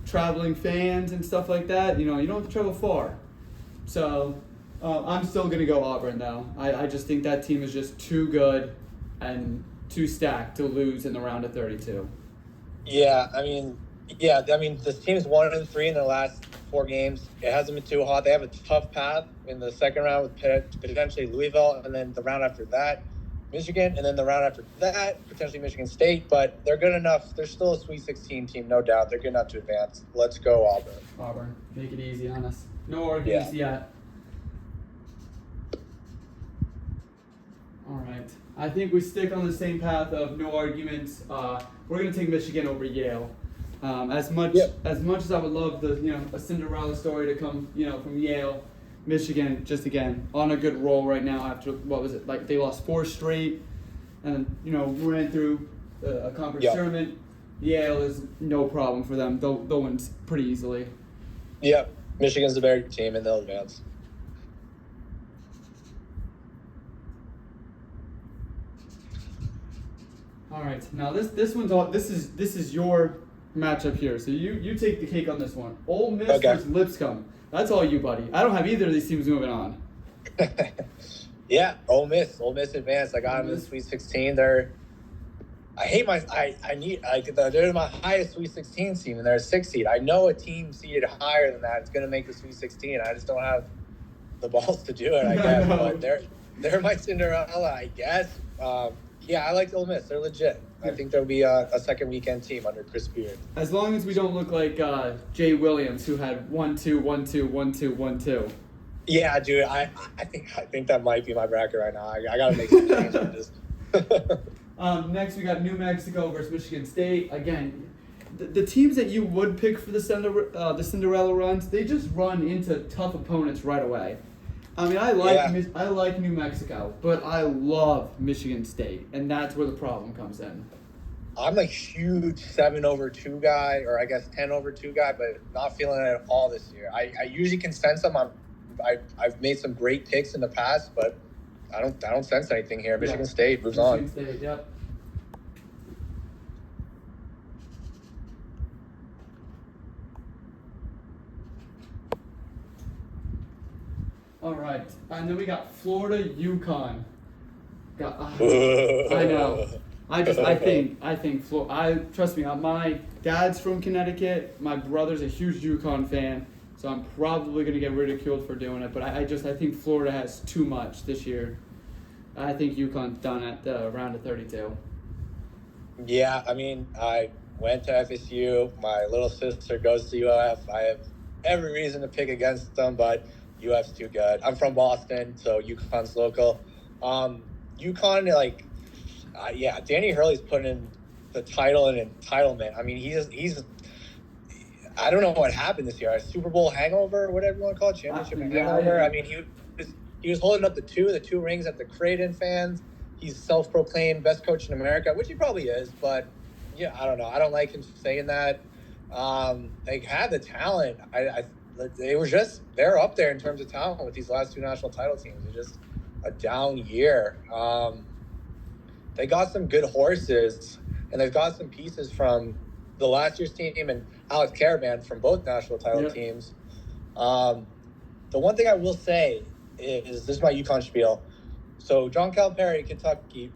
traveling fans and stuff like that. You don't have to travel far. So, I'm still going to go Auburn, though. I just think that team is just too good and too stacked to lose in the round of 32. Yeah, I mean, this team's 1-3 in their last 4 games. It hasn't been too hot. They have a tough path in the second round with potentially Louisville, and then the round after that, Michigan, and then the round after that, potentially Michigan State. But they're good enough. They're still a Sweet 16 team, no doubt. They're good enough to advance. Let's go Auburn. Auburn. Make it easy on us. No arguments yet. All right. I think we stick on the same path of no arguments. We're going to take Michigan over Yale. As much as I would love a Cinderella story to come, from Yale, Michigan just again on a good roll right now after they lost 4 straight, and ran through a conference tournament. Yale is no problem for them. They'll win pretty easily. Yep. Michigan's a very good team, and they'll advance. All right, now this is your matchup here. So you take the cake on this one. Ole Miss versus Lipscomb. That's all you, buddy. I don't have either of these teams moving on. Yeah, Ole Miss advanced. I got them in the Sweet 16. They're my highest Sweet 16 team, and they're a 6 seed. I know a team seeded higher than that is going to make the Sweet 16. I just don't have the balls to do it, I guess. But they're my Cinderella, I guess. I like Ole Miss. They're legit. I think there'll be a second weekend team under Chris Beard. As long as we don't look like Jay Williams, who had 1-2, 1-2, 1-2, 1-2. Yeah, dude. I think that might be my bracket right now. I got to make some changes. Next, we got New Mexico versus Michigan State. Again, the teams that you would pick for the Cinderella runs, they just run into tough opponents right away. I mean, I like New Mexico, but I love Michigan State, and that's where the problem comes in. I'm a huge 7/2 guy, or I guess 10/2 guy, but not feeling it at all this year. I usually can sense them. I've made some great picks in the past, but I don't sense anything here. Michigan State moves on. Michigan State, yep. All right, and then we got Florida, UConn. I know. Trust me, my dad's from Connecticut. My brother's a huge UConn fan, so I'm probably going to get ridiculed for doing it. But I think Florida has too much this year. I think UConn's done at the round of 32. Yeah, I mean, I went to FSU. My little sister goes to UF. I have every reason to pick against them, but UF's too good. I'm from Boston, so UConn's local. UConn, Danny Hurley's putting in the title and entitlement. I mean, he's. I don't know what happened this year. A Super Bowl hangover, whatever you want to call it, championship hangover. I mean, he was holding up the two rings at the Creighton fans. He's self-proclaimed best coach in America, which he probably is. But yeah, I don't know. I don't like him saying that. They had the talent. They're up there in terms of talent with these last two national title teams. It's just a down year. They got some good horses, and they've got some pieces from the last year's team and Alex Caravan from both national title teams. The one thing I will say is this is my UConn spiel. So John Calipari, Kentucky,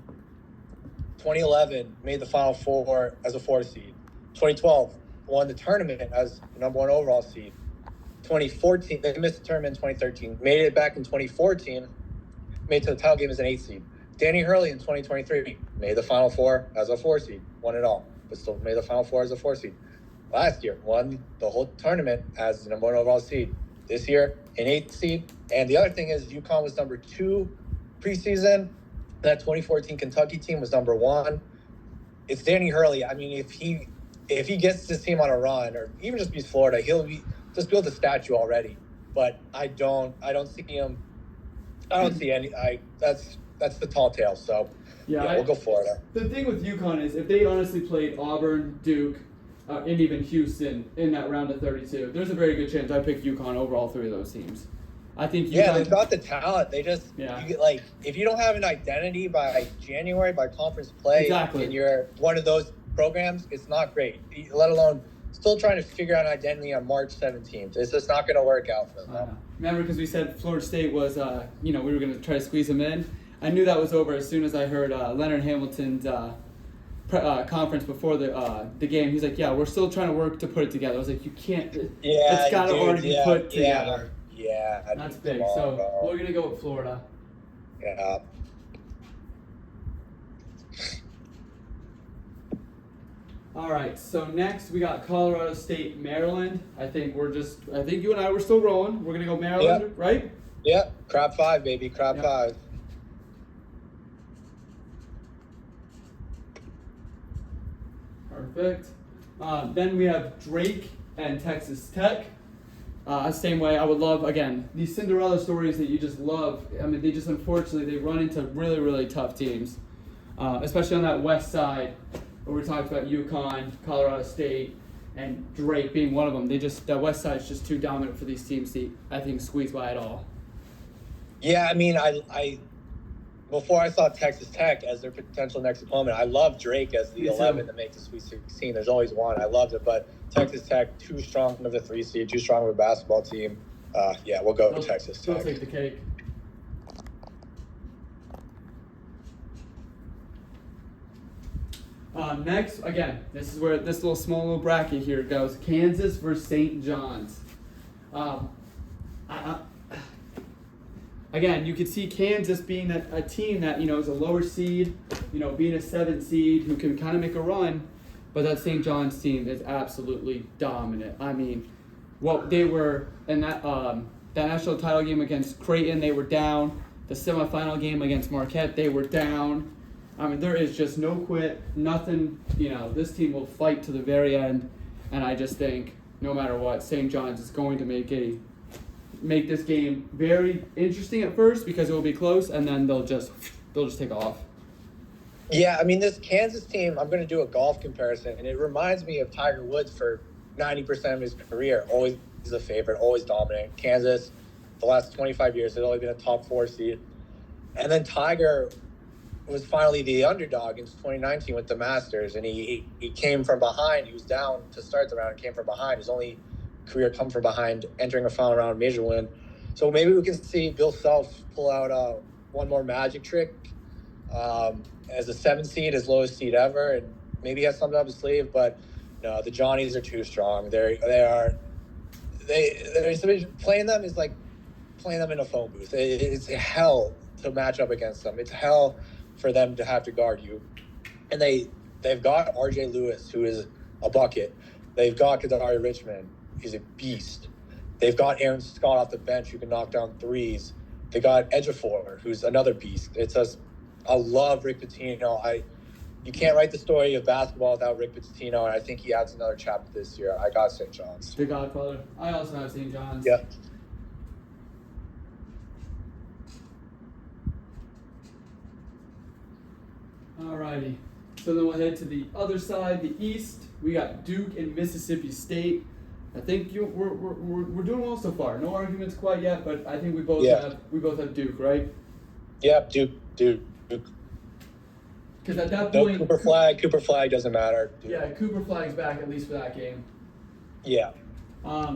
2011 made the Final Four as a 4 seed. 2012 won the tournament as the number 1 overall seed. 2014 they missed the tournament in 2013, made it back in 2014, made to the title game as an 8 seed. Danny Hurley in 2023 made the Final Four as a 4 seed, won it all, but still made the Final Four as a 4 seed. Last year, won the whole tournament as the number 1 overall seed. This year, an 8 seed. And the other thing is UConn was number 2 preseason. That 2014 Kentucky team was number 1. It's Danny Hurley. I mean, if he gets this team on a run, or even just beats Florida, he'll just build a statue already. But I don't see him. I don't see any. That's the tall tale. So we'll go Florida. The thing with UConn is if they honestly played Auburn, Duke, and even Houston in that round of 32, there's a very good chance I pick UConn over all 3 of those teams. I think they've got the talent. They just if you don't have an identity by January, by conference play, and you're one of those programs, it's not great. Let alone still trying to figure out an identity on March 17th. It's just not going to work out for them. Remember, because we said Florida State was, we were going to try to squeeze them in. I knew that was over as soon as I heard Leonard Hamilton's conference before the game. He's like, "Yeah, we're still trying to work to put it together." I was like, "You can't. It's got to already be put together." Yeah, that's big. So we're gonna go with Florida. Yeah. All right. So next we got Colorado State, Maryland. I think you and I were still rolling. We're gonna go Maryland, right? Yeah. Crab 5, baby. Crab 5. Perfect. Then we have Drake and Texas Tech. Same way, I would love, again, these Cinderella stories that you just love. I mean, unfortunately, they run into really, really tough teams, especially on that west side where we talked about UConn, Colorado State, and Drake being one of them. That west side is just too dominant for these teams to, I think, squeeze by at all. Yeah, I mean, I before I saw Texas Tech as their potential next opponent, I love Drake as the 11 to make the Sweet 16. There's always one. I loved it, but Texas Tech, too strong of a 3 seed, too strong of a basketball team. We'll go with Texas Tech. They'll take the cake. Next, again, this is where this small little bracket here goes. Kansas versus St. John's. Again, you could see Kansas being a team that, is a lower seed, being a 7th seed who can kind of make a run, but that St. John's team is absolutely dominant. I mean, they were in that national title game against Creighton, they were down. The semifinal game against Marquette, they were down. I mean, there is just no quit, nothing. This team will fight to the very end, and I just think no matter what, St. John's is going to make this game very interesting at first because it will be close, and then they'll just take off. Yeah, I mean, this Kansas team, I'm going to do a golf comparison, and it reminds me of Tiger Woods for 90% of his career. Always a favorite, always dominant. Kansas, the last 25 years, has only been a top 4 seed. And then Tiger was finally the underdog in 2019 with the Masters, and he came from behind. He was down to start the round and came from behind. His only career come from behind, entering a final round major win. So maybe we can see Bill Self pull out one more magic trick as a 7 seed, his lowest seed ever, and maybe he has something up his sleeve. But no, the Johnnies are too strong. They're playing them is like playing them in a phone booth. It's hell to match up against them. It's hell for them to have to guard you. And they've got R.J. Lewis, who is a bucket. They've got Kadari Richmond. He's a beast. They've got Aaron Scott off the bench who can knock down threes. They got Ejiofor, who's another beast. I love Rick Pitino. You can't write the story of basketball without Rick Pitino, and I think he adds another chapter this year. I got St. John's. The Godfather. I also have St. John's. Yep. Alrighty. So then we'll head to the other side, the East. We got Duke and Mississippi State. I think we're doing well so far. No arguments quite yet, but I think we both have Duke, right? Yep, Duke. Because at that point, Cooper Flag doesn't matter. Duke. Yeah, Cooper Flag's back at least for that game. Yeah.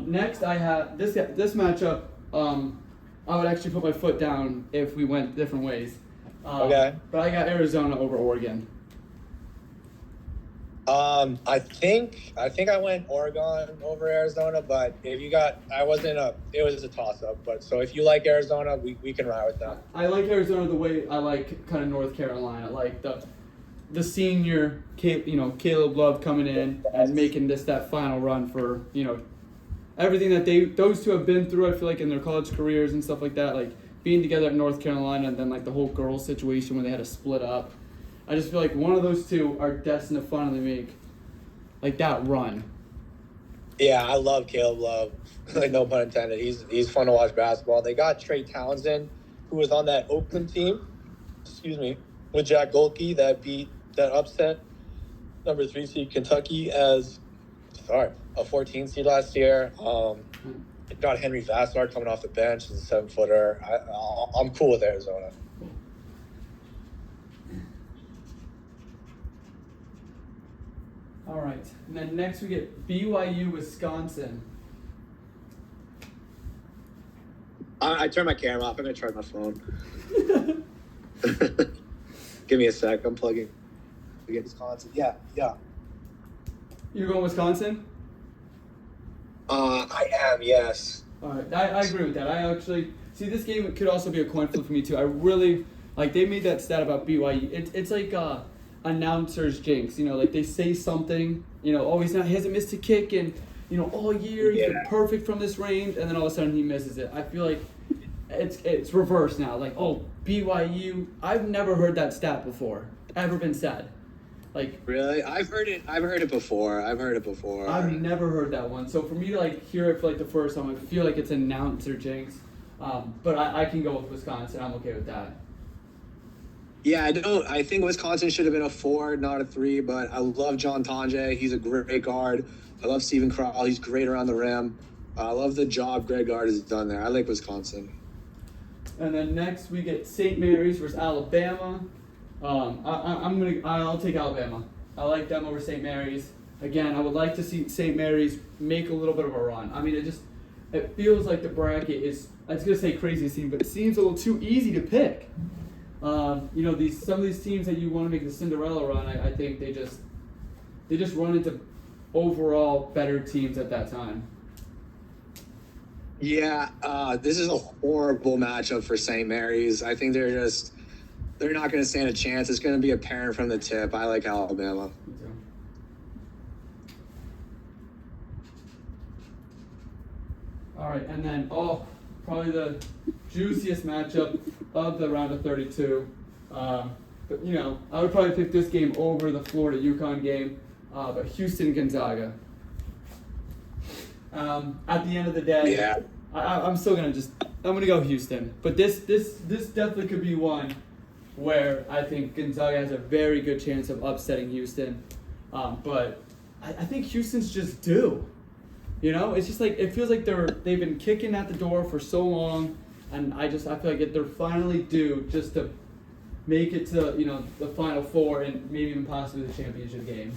Next, I have this matchup. I would actually put my foot down if we went different ways. Okay. But I got Arizona over Oregon. I think I went Oregon over Arizona, but it was a toss up. But so if you like Arizona, we can ride with them. I like Arizona the way I like kind of North Carolina, like the senior, Caleb Love coming in and making that final run for everything that those two have been through. I feel like in their college careers and stuff like that, like being together at North Carolina and then like the whole girls situation when they had to split up. I just feel like one of those two are destined to finally make like that run. Yeah, I love Caleb Love. Like no pun intended. He's fun to watch basketball. They got Trey Townsend, who was on that Oakland team. With Jack Golke that upset number 3 seed Kentucky as a 14 seed last year. Got Henry Vassar coming off the bench as a 7-footer. I'm cool with Arizona. All right, and then next we get BYU, Wisconsin. I turned my camera off. I'm going to charge my phone. Give me a sec. I'm plugging. We get Wisconsin. Yeah. You're going Wisconsin? I am, yes. All right, I agree with that. I actually see this game could also be a coin flip for me too. I really they made that stat about BYU. It's like announcers jinx. Like they say something. He hasn't missed a kick in all year. He's been perfect from this range, and then all of a sudden he misses it. I feel like it's reversed now. Like, oh, BYU. I've never heard that stat before. Ever been said. Like, really? I've heard it before. I've never heard that one. So for me to hear it for the first time, I feel like it's an announcer jinx. But I can go with Wisconsin. I'm okay with that. Yeah, I think Wisconsin should have been a 4, not a 3, but I love John Tonje. He's a great guard. I love Steven Crowell. He's great around the rim. I love the job Greg Gard has done there. I like Wisconsin. And then next we get St. Mary's versus Alabama. I'll take Alabama. I like them over St. Mary's. Again, I would like to see St. Mary's make a little bit of a run. I mean, it feels like the bracket is, I was gonna say craziest team, but it seems a little too easy to pick. Some of these teams that you want to make the Cinderella run, I think they just run into overall better teams at that time. Yeah, this is a horrible matchup for St. Mary's. I think they're not going to stand a chance. It's going to be apparent from the tip. I like Alabama. Me too. All right, and then probably the juiciest matchup of the round of 32. But I would probably pick this game over the Florida UConn game. But Houston Gonzaga. At the end of the day, yeah. I'm still I'm gonna go Houston. But this definitely could be one where I think Gonzaga has a very good chance of upsetting Houston. But I think Houston's just due. It's just it feels like they've been kicking at the door for so long, and I feel like they're finally due just to make it to the Final Four and maybe even possibly the championship game.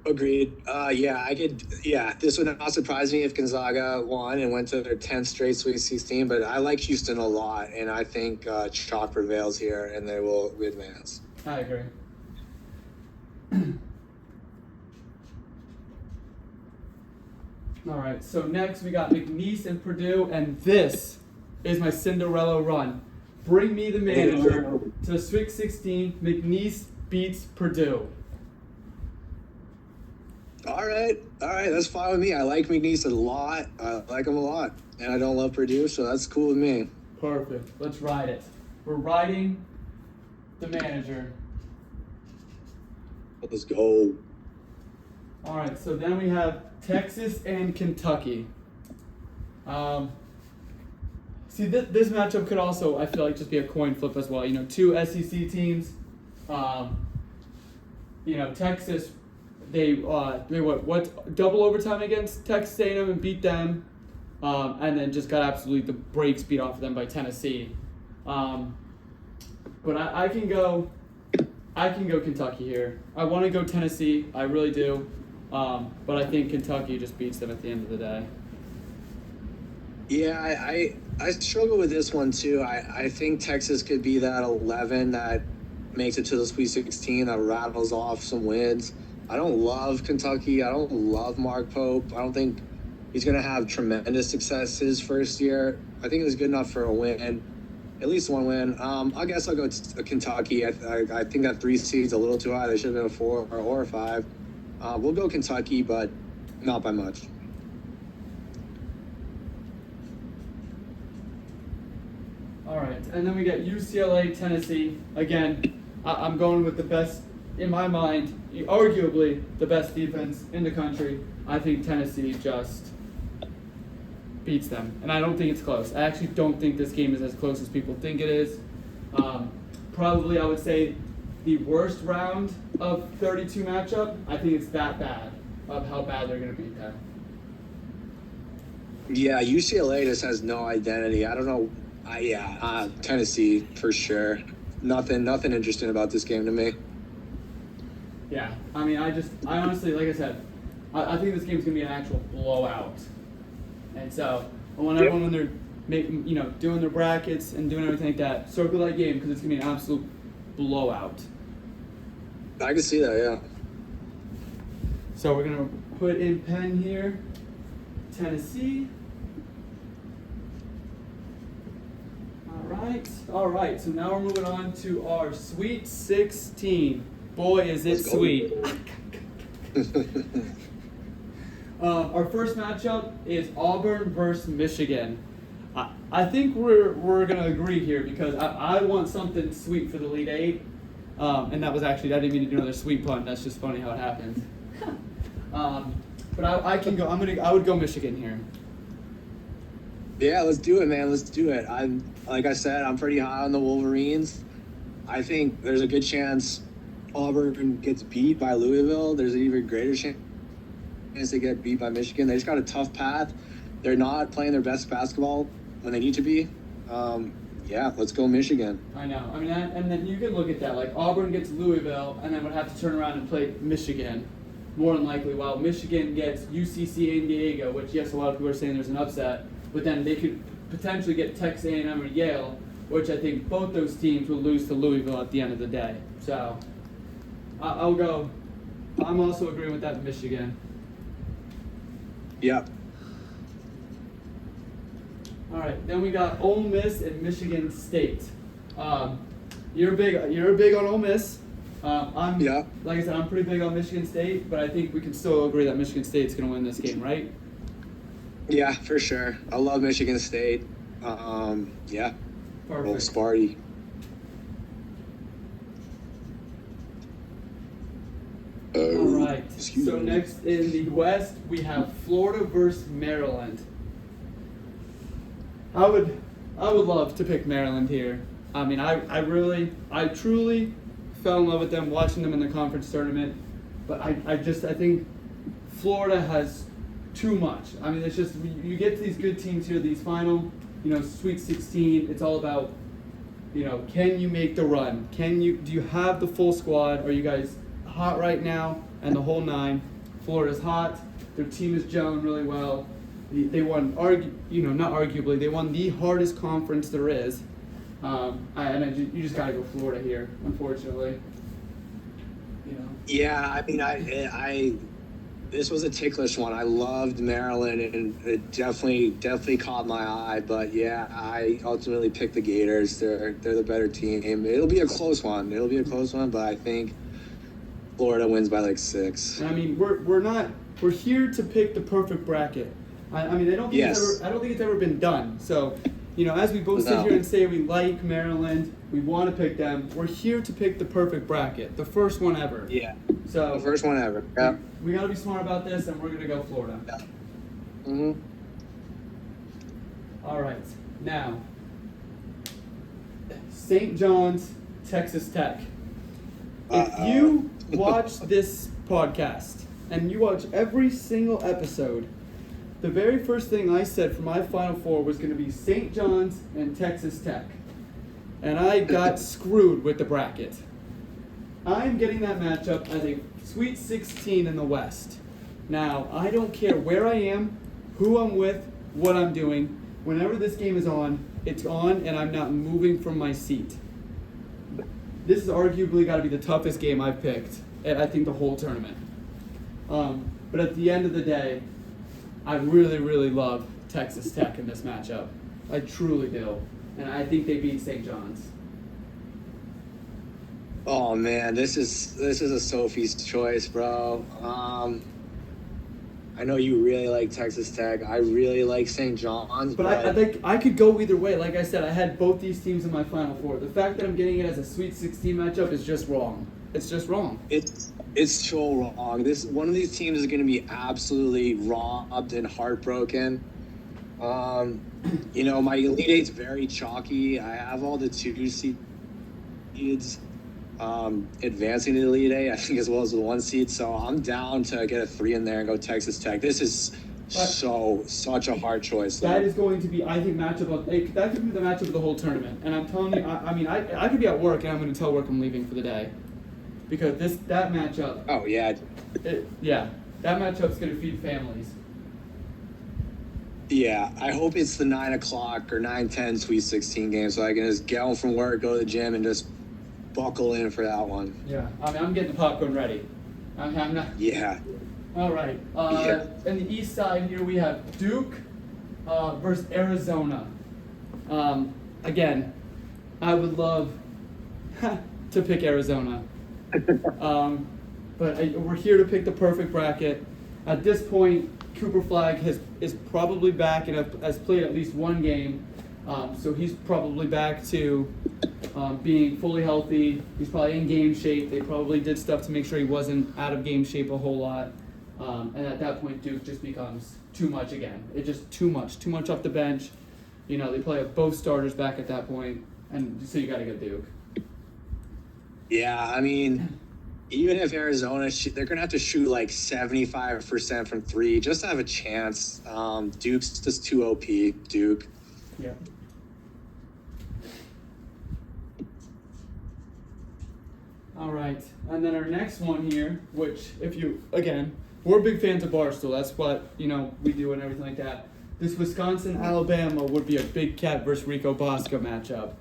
Agreed. Yeah, I could. Yeah, this would not surprise me if Gonzaga won and went to their 10th straight Sweet 16. But I like Houston a lot, and I think chalk prevails here, and they will advance. I agree. All right, so next we got McNeese and Purdue, and this is my Cinderella run. Bring me the manager to the Sweet 16. McNeese beats Purdue. All right, that's fine with me. I like McNeese a lot. I like him a lot, and I don't love Purdue, so that's cool with me. Perfect. Let's ride it. We're riding the manager. Let's go. All right, so then we have Texas and Kentucky. This matchup could also, I feel like, just be a coin flip as well. You know, two SEC teams. Texas, they what double overtime against Texas A&M and beat them, and then just got absolutely the brakes beat off of them by Tennessee. But I can go Kentucky here. I want to go Tennessee, I really do, but I think Kentucky just beats them at the end of the day. Yeah, I struggle with this one too. I think Texas could be that 11 that makes it to the Sweet 16 that rattles off some wins. I don't love Kentucky. I don't love Mark Pope. I don't think he's going to have tremendous success his first year. I think it was good enough for a win, at least one win. I guess I'll go to Kentucky. I think that 3 seed's a little too high. They should have been a 4 or a 5. We'll go Kentucky, but not by much. All right, and then we got UCLA, Tennessee. Again, I'm going with the best, in my mind, arguably the best defense in the country. I think Tennessee just beats them, and I don't think it's close. I actually don't think this game is as close as people think it is. Probably, I would say, the worst round of 32 matchup. I think it's that bad of how bad they're going to beat them. Yeah, UCLA just has no identity. I don't know. Tennessee for sure. Nothing interesting about this game to me. Yeah, I mean, I honestly, like I said, I think this game's gonna be an actual blowout. And so I want everyone when they're doing their brackets and doing everything like that, circle that game because it's gonna be an absolute blowout. I can see that, yeah. So we're gonna put in pen here, Tennessee. All right. So now we're moving on to our Sweet 16. Boy, is it sweet. Our first matchup is Auburn versus Michigan. I think we're gonna agree here because I want something sweet for the Elite Eight, and that was actually, I didn't mean to do another sweet pun. That's just funny how it happened. But I can go. I would go Michigan here. Yeah, let's do it, man. Let's do it. Like I said, I'm pretty high on the Wolverines. I think there's a good chance Auburn gets beat by Louisville. There's an even greater chance they get beat by Michigan. They just got a tough path. They're not playing their best basketball when they need to be. Let's go Michigan. I know. I mean, and then you can look at that. Like Auburn gets Louisville, and then would have to turn around and play Michigan, more than likely. While Michigan gets UC San Diego, which yes, a lot of people are saying there's an upset. But then they could potentially get Texas A&M or Yale, which I think both those teams will lose to Louisville at the end of the day. So I'll go. I'm also agreeing with that, Michigan. Yeah. All right, then we got Ole Miss and Michigan State. You're big on Ole Miss. Like I said, I'm pretty big on Michigan State, but I think we can still agree that Michigan State's going to win this game, right? Yeah, for sure. I love Michigan State. Perfect. Old Sparty. All right. So next in the West, we have Florida versus Maryland. I would love to pick Maryland here. I mean, I truly fell in love with them watching them in the conference tournament, but I think Florida has too much. I mean, it's just you get to these good teams here, these final, Sweet 16. It's all about, can you make the run? Do you have the full squad? Are you guys hot right now and the whole nine? Florida's hot. Their team is gelling really well. They won, not arguably, they won the hardest conference there is. You just gotta go Florida here, unfortunately. Yeah, I mean, I this was a ticklish one. I loved Maryland, and it definitely caught my eye. But yeah, I ultimately picked the Gators. They're the better team. It'll be a close one. But I think Florida wins by like 6. I mean, we're here to pick the perfect bracket. I mean, I don't think it's ever been done. So, as we both sit here and say we like Maryland, we want to pick them. We're here to pick the perfect bracket, the first one ever. Yeah. So the first one ever. Yeah. We got to be smart about this, and we're gonna go Florida. Yeah. Mhm. All right, now St. John's, Texas Tech. If you watch this podcast and you watch every single episode, the very first thing I said for my Final Four was going to be St. John's and Texas Tech. And I got screwed with the bracket. I'm getting that matchup as a Sweet 16 in the West. Now, I don't care where I am, who I'm with, what I'm doing. Whenever this game is on, it's on and I'm not moving from my seat. This has arguably got to be the toughest game I've picked, and I think the whole tournament. But at the end of the day, I really, really love Texas Tech in this matchup. I truly do. And I think they beat St. John's. Oh man, this is a Sophie's choice, bro. I know you really like Texas Tech. I really like St. John's. But I think I could go either way. Like I said, I had both these teams in my Final Four. The fact that I'm getting it as a Sweet 16 matchup is just wrong. It's just wrong. It's so wrong. One of these teams is going to be absolutely robbed and heartbroken. My Elite Eight's very chalky. I have all the 2 seeds advancing to the Elite Eight, I think, as well as the 1 seed. So I'm down to get a 3 in there and go Texas Tech. This is such a hard choice. That is going to be, I think, that could be the matchup of the whole tournament. And I'm telling you, I could be at work and I'm going to tell work I'm leaving for the day. Because that matchup. Oh, yeah. That matchup's going to feed families. Yeah, I hope it's the 9 o'clock or 9:10 Sweet 16 game so I can just get home from work, go to the gym, and just buckle in for that one. Yeah, I'm getting the popcorn ready. I'm not. Yeah. All right. In the east side here we have Duke versus Arizona. Again, I would love to pick Arizona. But we're here to pick the perfect bracket. At this point, Cooper Flagg is probably back and has played at least one game. So he's probably back to being fully healthy. He's probably in game shape. They probably did stuff to make sure he wasn't out of game shape a whole lot. And at that point, Duke just becomes too much again. It's just too much off the bench. They play both starters back at that point, and so you got to go Duke. Yeah, I mean, even if Arizona, they're going to have to shoot like 75% from 3 just to have a chance. Duke's just too OP, Duke. Yeah. All right, and then our next one here, which we're big fans of Barstool. That's what, we do and everything like that. This Wisconsin-Alabama would be a Big Cat versus Rico Bosco matchup.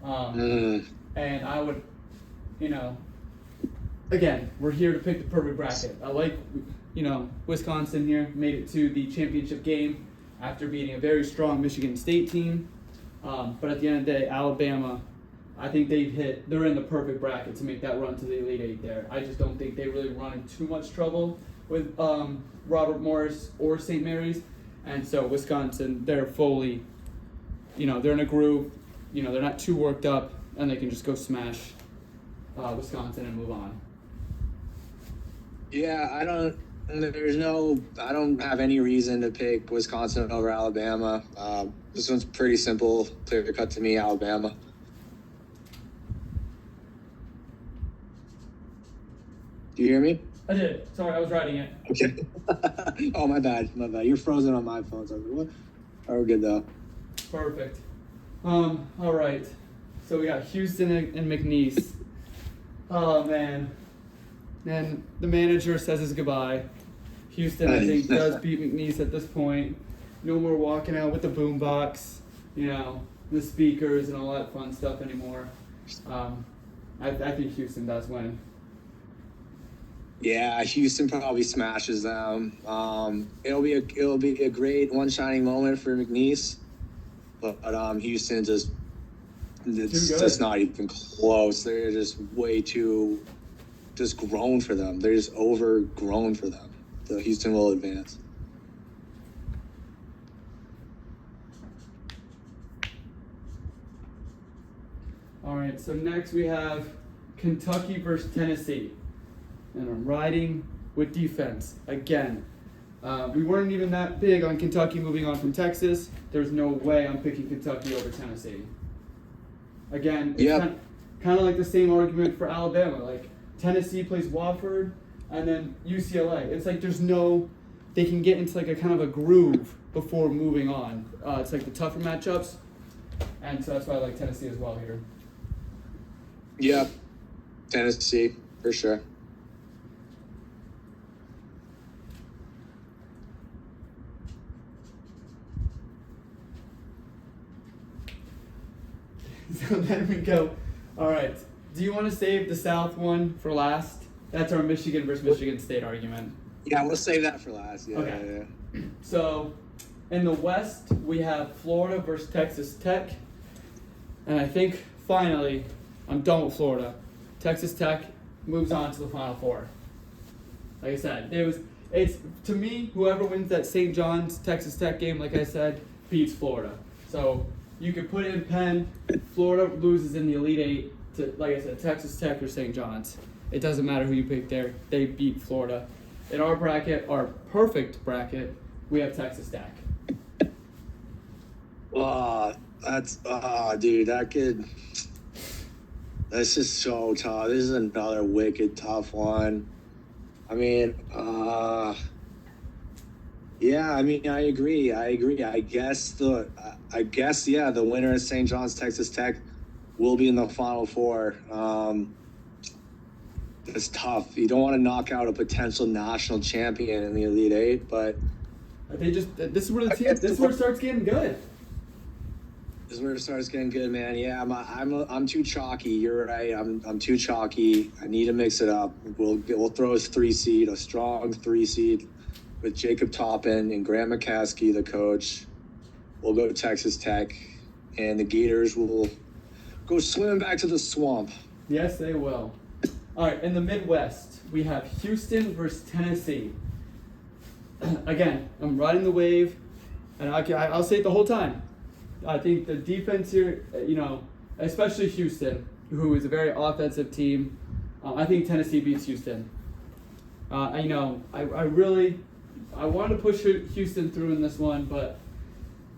And I would, again, we're here to pick the perfect bracket. I like, Wisconsin here made it to the championship game after beating a very strong Michigan State team. But at the end of the day, Alabama, I think they're in the perfect bracket to make that run to the Elite Eight there. I just don't think they really run in too much trouble with Robert Morris or St. Mary's. And so Wisconsin, they're fully, they're in a groove. They're not too worked up, and they can just go smash Wisconsin and move on. Yeah, I don't have any reason to pick Wisconsin over Alabama. This one's pretty simple, clear cut to me, Alabama. Do you hear me? I did. Sorry, I was writing it. Okay. Oh, my bad. You're frozen on my phone. So what? Oh, we're good though. Perfect. All right. So we got Houston and McNeese. Oh man. And the manager says his goodbye. Houston, I think, does beat McNeese at this point. No more walking out with the boombox, the speakers and all that fun stuff anymore. I think Houston does win. Yeah, Houston probably smashes them. It'll be a great one shining moment for McNeese, but Houston it's just not even close. They're just way too grown for them. They're just overgrown for them. So Houston will advance. All right, so next we have Kentucky versus Tennessee. And I'm riding with defense again. We weren't even that big on Kentucky moving on from Texas. There's no way I'm picking Kentucky over Tennessee. Again, it's kind of like the same argument for Alabama. Like Tennessee plays Wofford and then UCLA. It's like they can get into like a kind of a groove before moving on. It's like the tougher matchups. And so that's why I like Tennessee as well here. Yeah, Tennessee, for sure. So then we go, all right, do you want to save the South one for last? That's our Michigan versus Michigan State argument. Yeah, we'll save that for last. Yeah, okay. Yeah. So in the West, we have Florida versus Texas Tech. And I think, finally, I'm done with Florida. Texas Tech moves on to the Final Four. Like I said, it's to me, whoever wins that St. John's Texas Tech game, like I said, beats Florida. So you could put it in pen. Florida loses in the Elite Eight to, like I said, Texas Tech or St. John's. It doesn't matter who you pick there. They beat Florida. In our bracket, our perfect bracket, we have Texas Tech. Dude, that's just so tough. This is another wicked tough one. I mean, I agree. I guess the winner of St. John's Texas Tech will be in the Final Four. It's tough. You don't want to knock out a potential national champion in the Elite Eight, but this is where it starts getting good. This is where it starts getting good, man. Yeah, I'm too chalky. You're right. I'm too chalky. I need to mix it up. We'll throw a strong 3-seed with Jacob Toppin and Grant McCaskey, the coach. We'll go to Texas Tech, and the Gators will go swimming back to the swamp. Yes, they will. All right, in the Midwest, we have Houston versus Tennessee. Again, I'm riding the wave, and I'll say it the whole time. I think the defense here, especially Houston, who is a very offensive team, I think Tennessee beats Houston. I wanted to push Houston through in this one, but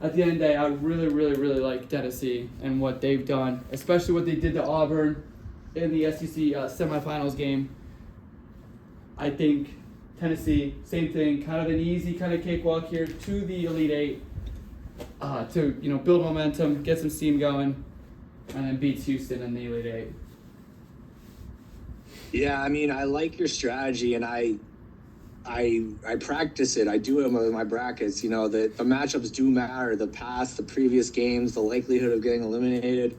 at the end of the day, I really, really, really like Tennessee and what they've done, especially what they did to Auburn in the SEC semifinals game. I think Tennessee, same thing, kind of an easy kind of cakewalk here to the Elite Eight. To build momentum, get some steam going, and then beats Houston in the Elite Eight. Yeah, I mean, I like your strategy, and I practice it. I do it with my brackets. The matchups do matter. The previous games, the likelihood of getting eliminated.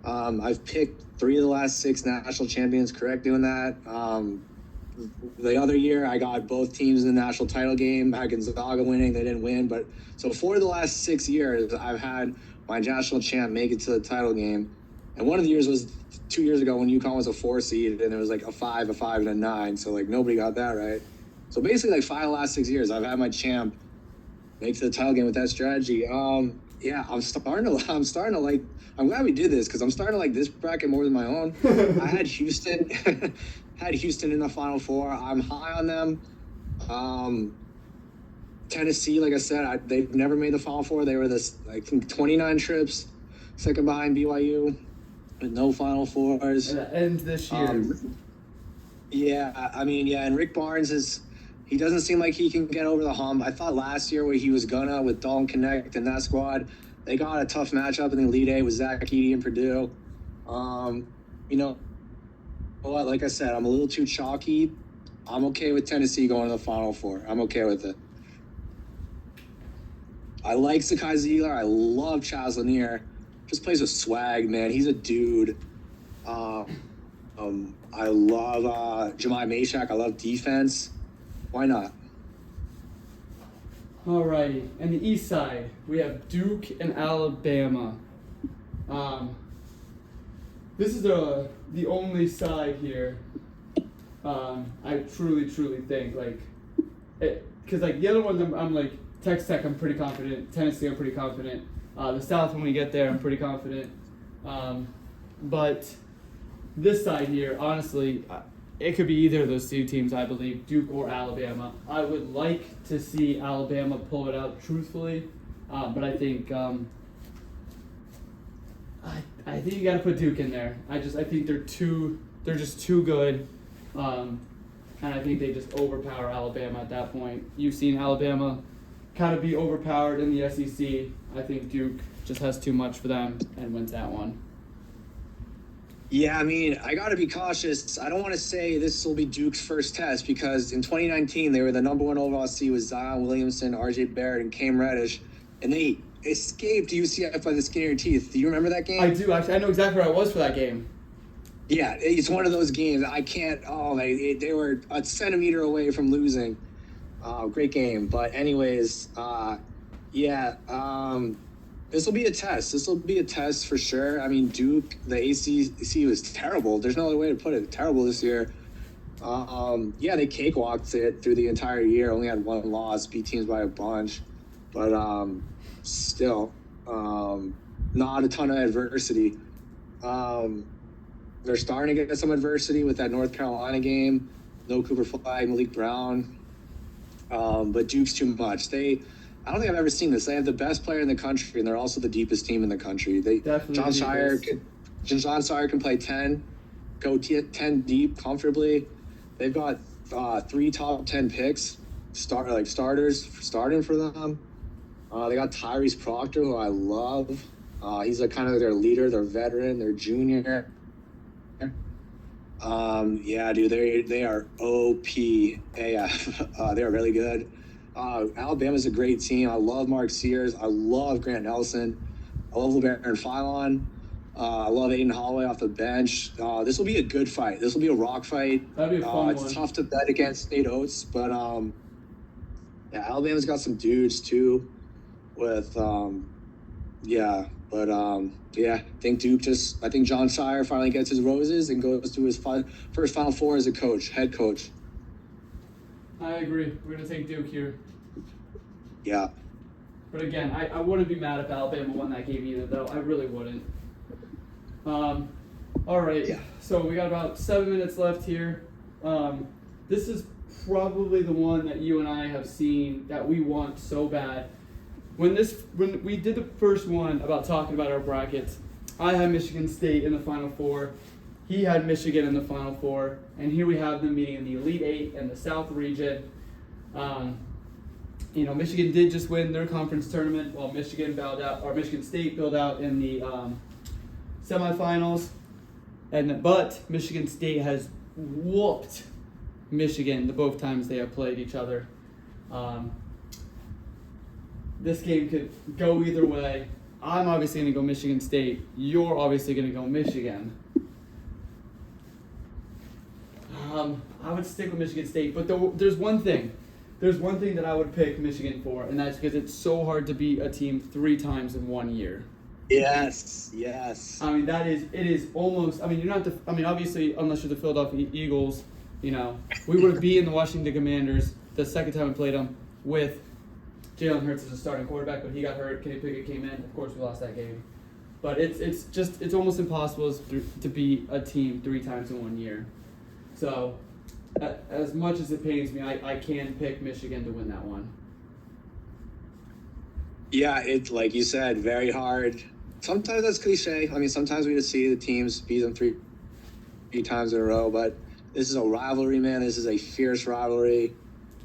I've picked 3 of the last 6 national champions correct doing that. The other year, I got both teams in the national title game. I had Gonzaga winning. They didn't win. But so 4 of the last 6 years, I've had my national champ make it to the title game. And one of the years was 2 years ago when UConn was a 4 seed, and it was like a 5, and a 9. So, nobody got that right. So, basically, 5 of the last 6 years, I've had my champ make to the title game with that strategy. Yeah, I'm glad we did this because I'm starting to like this bracket more than my own. I had Houston in the Final Four. I'm high on them. Tennessee, like I said, they've never made the Final Four. They were I think 29 trips, second behind BYU, with no Final Fours. And that ends this year. And Rick Barnes he doesn't seem like he can get over the hump. I thought last year where he was gonna with Dalton Connect and that squad, they got a tough matchup in the Elite Eight with Zach Edey and Purdue. Like I said, I'm a little too chalky. I'm okay with Tennessee going to the Final Four. I'm okay with it. I like Sakai Ziegler. I love Chaz Lanier. Just plays with swag, man. He's a dude. I love Jemai Mashak. I love defense. Why not? Alrighty, and the East Side, we have Duke and Alabama. This is the only side here. I truly think because the other ones I'm like Texas Tech I'm pretty confident, Tennessee I'm pretty confident, the South when we get there I'm pretty confident, but this side here honestly it could be either of those two teams I believe, Duke or Alabama. I would like to see Alabama pull it out truthfully, but I think I think you got to put Duke in there. I think they're just too good. And I think they just overpower Alabama at that point. You've seen Alabama kind of be overpowered in the SEC. I think Duke just has too much for them and wins that one. Yeah, I mean, I got to be cautious. I don't want to say this will be Duke's first test because in 2019, they were the number one overall seed with Zion Williamson, RJ Barrett, and Cam Reddish, and they escaped UCF by the skin of your teeth. Do you remember that game? I do, actually. I know exactly where I was for that game. Yeah, it's one of those games. I can't. They were a centimeter away from losing. Great game, but anyways, this will be a test. This will be a test for sure. I mean, Duke, the ACC was terrible. There's no other way to put it. Terrible this year. They cakewalked it through the entire year. Only had one loss, beat teams by a bunch, but still, not a ton of adversity. They're starting to get some adversity with that North Carolina game. No Cooper Flag, Malik Brown. But Duke's too much. I don't think I've ever seen this. They have the best player in the country, and they're also the deepest team in the country. John Shire can play 10, go 10 deep comfortably. They've got 3 top 10 picks, starters starting for them. They got Tyrese Proctor, who I love. He's kind of their leader, their veteran, their junior. They are OP AF. They are really good. Alabama's a great team. I love Mark Sears. I love Grant Nelson. I love LeBaron Philon. I love Aiden Holloway off the bench. This will be a good fight. This will be a rock fight. That'd be a fun one. It's tough to bet against Nate Oates, but Alabama's got some dudes too. I think John Shire finally gets his roses and goes to his first Final Four as a head coach. I agree. We're going to take Duke here. Yeah. But again, I wouldn't be mad if Alabama won that game either, though. I really wouldn't. All right. Yeah. So we got about 7 minutes left here. This is probably the one that you and I have seen that we want so bad. When we did the first one about talking about our brackets, I had Michigan State in the Final Four. He had Michigan in the Final Four, and here we have them meeting in the Elite Eight and the South region. Michigan did just win their conference tournament, while Michigan State bowed out in the semifinals. But Michigan State has whooped Michigan the both times they have played each other. This game could go either way. I'm obviously going to go Michigan State. You're obviously going to go Michigan. I would stick with Michigan State, but there's one thing. There's one thing that I would pick Michigan for, and that's because it's so hard to beat a team 3 times in 1 year. Yes. I mean, it is almost, you're not obviously, unless you're the Philadelphia Eagles, we would be in the Washington Commanders the second time we played them with Jalen Hurts as a starting quarterback, but he got hurt. Kenny Pickett came in. Of course, we lost that game. But it's almost impossible to beat a team 3 times in 1 year. So, as much as it pains me, I can pick Michigan to win that one. Yeah, it's like you said, very hard. Sometimes that's cliche. Sometimes we just see the teams beat them three times in a row, but this is a rivalry, man. This is a fierce rivalry.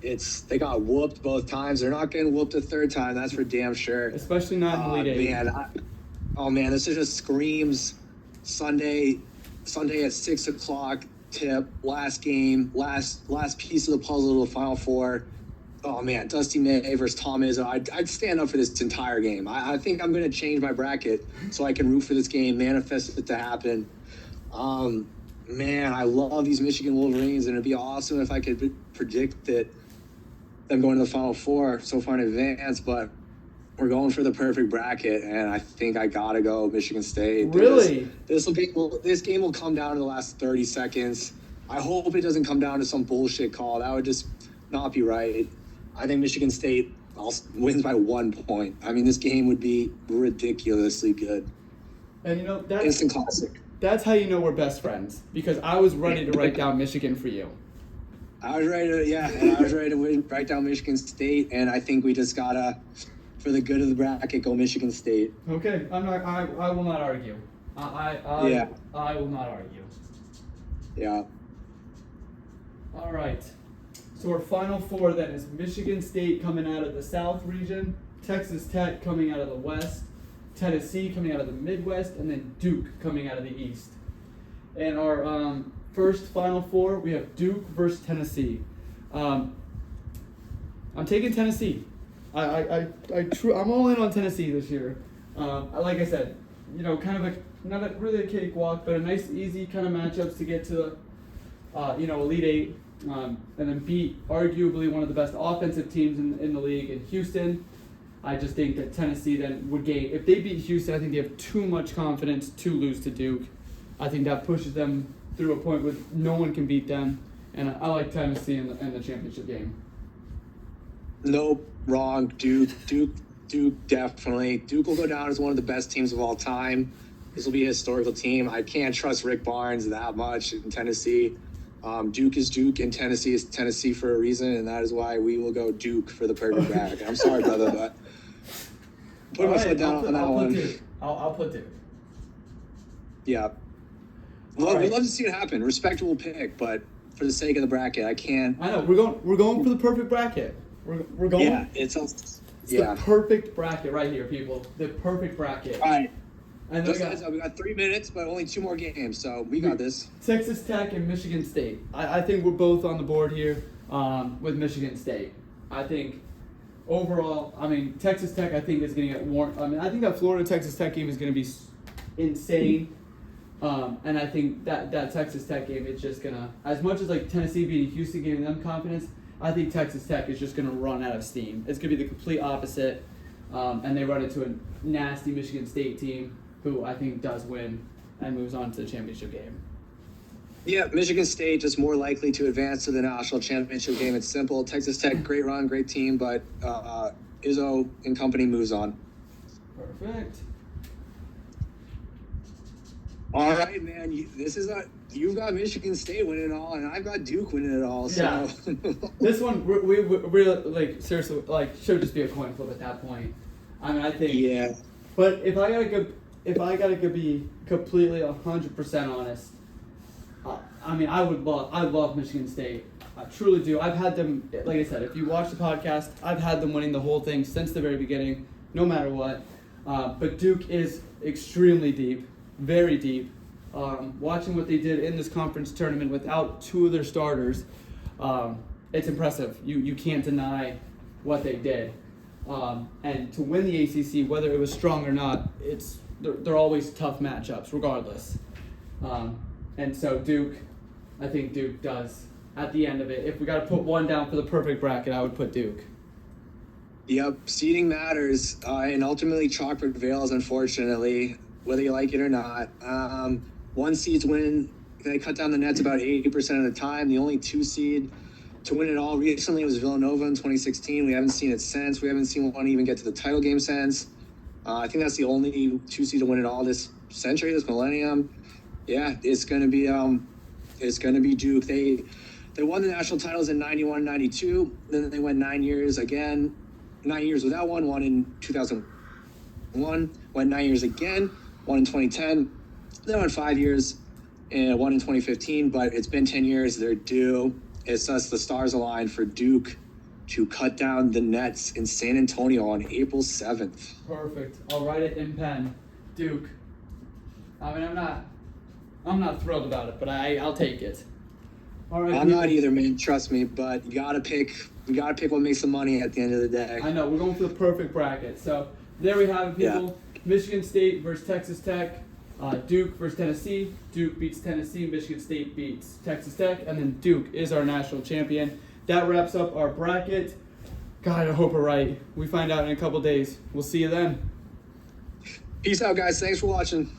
They got whooped both times. They're not getting whooped a third time. That's for damn sure. Especially not in the Elite Eight. This just screams Sunday at 6:00 tip, last game, last piece of the puzzle to the Final Four. Oh man, Dusty May versus Tom Izzo. I'd stand up for this entire game. I think I'm going to change my bracket so I can root for this game, manifest it to happen. Man, I love these Michigan Wolverines, and it'd be awesome if I could predict that them going to the Final Four so far in advance. But we're going for the perfect bracket, and I think I gotta go Michigan State. Really? This game will come down to the last 30 seconds. I hope it doesn't come down to some bullshit call. That would just not be right. I think Michigan State wins by 1 point. I mean, this game would be ridiculously good. And you know, that's Instant classic. That's how you know we're best friends, because I was ready to write down Michigan for you. I was ready to write down Michigan State, and I think we just gotta, for the good of the bracket, go Michigan State. Okay, I will not argue. I will not argue. Yeah. All right. So our final four then is Michigan State coming out of the South region, Texas Tech coming out of the West, Tennessee coming out of the Midwest, and then Duke coming out of the East. And our first Final Four, we have Duke versus Tennessee. I'm taking Tennessee. I'm all in on Tennessee this year. Like I said, you know, kind of not really a cakewalk, but a nice, easy kind of matchups to get to, Elite Eight, and then beat arguably one of the best offensive teams in the league in Houston. I just think that Tennessee then would gain. If they beat Houston, I think they have too much confidence to lose to Duke. I think that pushes them through a point where no one can beat them. And I like Tennessee in the championship game. Nope, wrong. Duke, definitely. Duke will go down as one of the best teams of all time. This will be a historical team. I can't trust Rick Barnes that much in Tennessee. Duke is Duke, and Tennessee is Tennessee for a reason, and that is why we will go Duke for the perfect bracket. I'm sorry, brother, but put my foot down on that one. I'll put Duke. Yeah. We'd love to see it happen. Respectable pick, but for the sake of the bracket, I can't. I know we're going for the perfect bracket. We're going. Yeah, it's the perfect bracket right here, people. The perfect bracket. All right. And we got 3 minutes, but only 2 more games, so we got this. Texas Tech and Michigan State. I think we're both on the board here with Michigan State. I think overall, Texas Tech I think is going to get more. I think that Florida-Texas Tech game is going to be insane. And I think that Texas Tech game is just going to, as much as like Tennessee beating Houston giving them confidence, I think Texas Tech is just going to run out of steam. It's going to be the complete opposite. And they run into a nasty Michigan State team who I think does win and moves on to the championship game. Yeah, Michigan State just more likely to advance to the national championship game. It's simple. Texas Tech, great run, great team, but Izzo and company moves on. Perfect. All right, man. You've got Michigan State winning it all, and I've got Duke winning it all. So. Yeah. This one, we really seriously should just be a coin flip at that point. I think. Yeah. But if I gotta be completely 100% honest, I love Michigan State. I truly do. I've had them, like I said, if you watch the podcast, I've had them winning the whole thing since the very beginning, no matter what. But Duke is extremely deep, very deep. Watching what they did in this conference tournament without 2 of their starters, it's impressive. You can't deny what they did. And to win the ACC, whether it was strong or not, they're always tough matchups, regardless. And so I think Duke does at the end of it. If we got to put one down for the perfect bracket, I would put Duke. Yep, seeding matters, and ultimately chalk prevails, unfortunately, whether you like it or not. 1 seeds win. They cut down the nets about 80% of the time. The only 2 seed to win it all recently was Villanova in 2016. We haven't seen it since. We haven't seen one even get to the title game since. I think that's the only 2 seed to win it all this century, this millennium. Yeah, it's gonna be Duke. They won the national titles in 91, 92. Then they went 9 years again. 9 years without one in 2001. Went 9 years again. One in 2010. Then went 5 years and one in 2015. But it's been 10 years. They're due. It's just the stars aligned for Duke to cut down the nets in San Antonio on April 7th. Perfect. I'll write it in pen. Duke. I'm not thrilled about it, but I'll take it. All right, I'm people. not either, man. Trust me. But you gotta pick what makes the money at the end of the day. I know, we're going for the perfect bracket. So there we have it, people. Michigan State versus Texas Tech. Duke versus Tennessee. Duke beats Tennessee. Michigan State beats Texas Tech. And then Duke is our national champion. That wraps up our bracket. God, I hope we're right. We find out in a couple days. We'll see you then. Peace out, guys. Thanks for watching.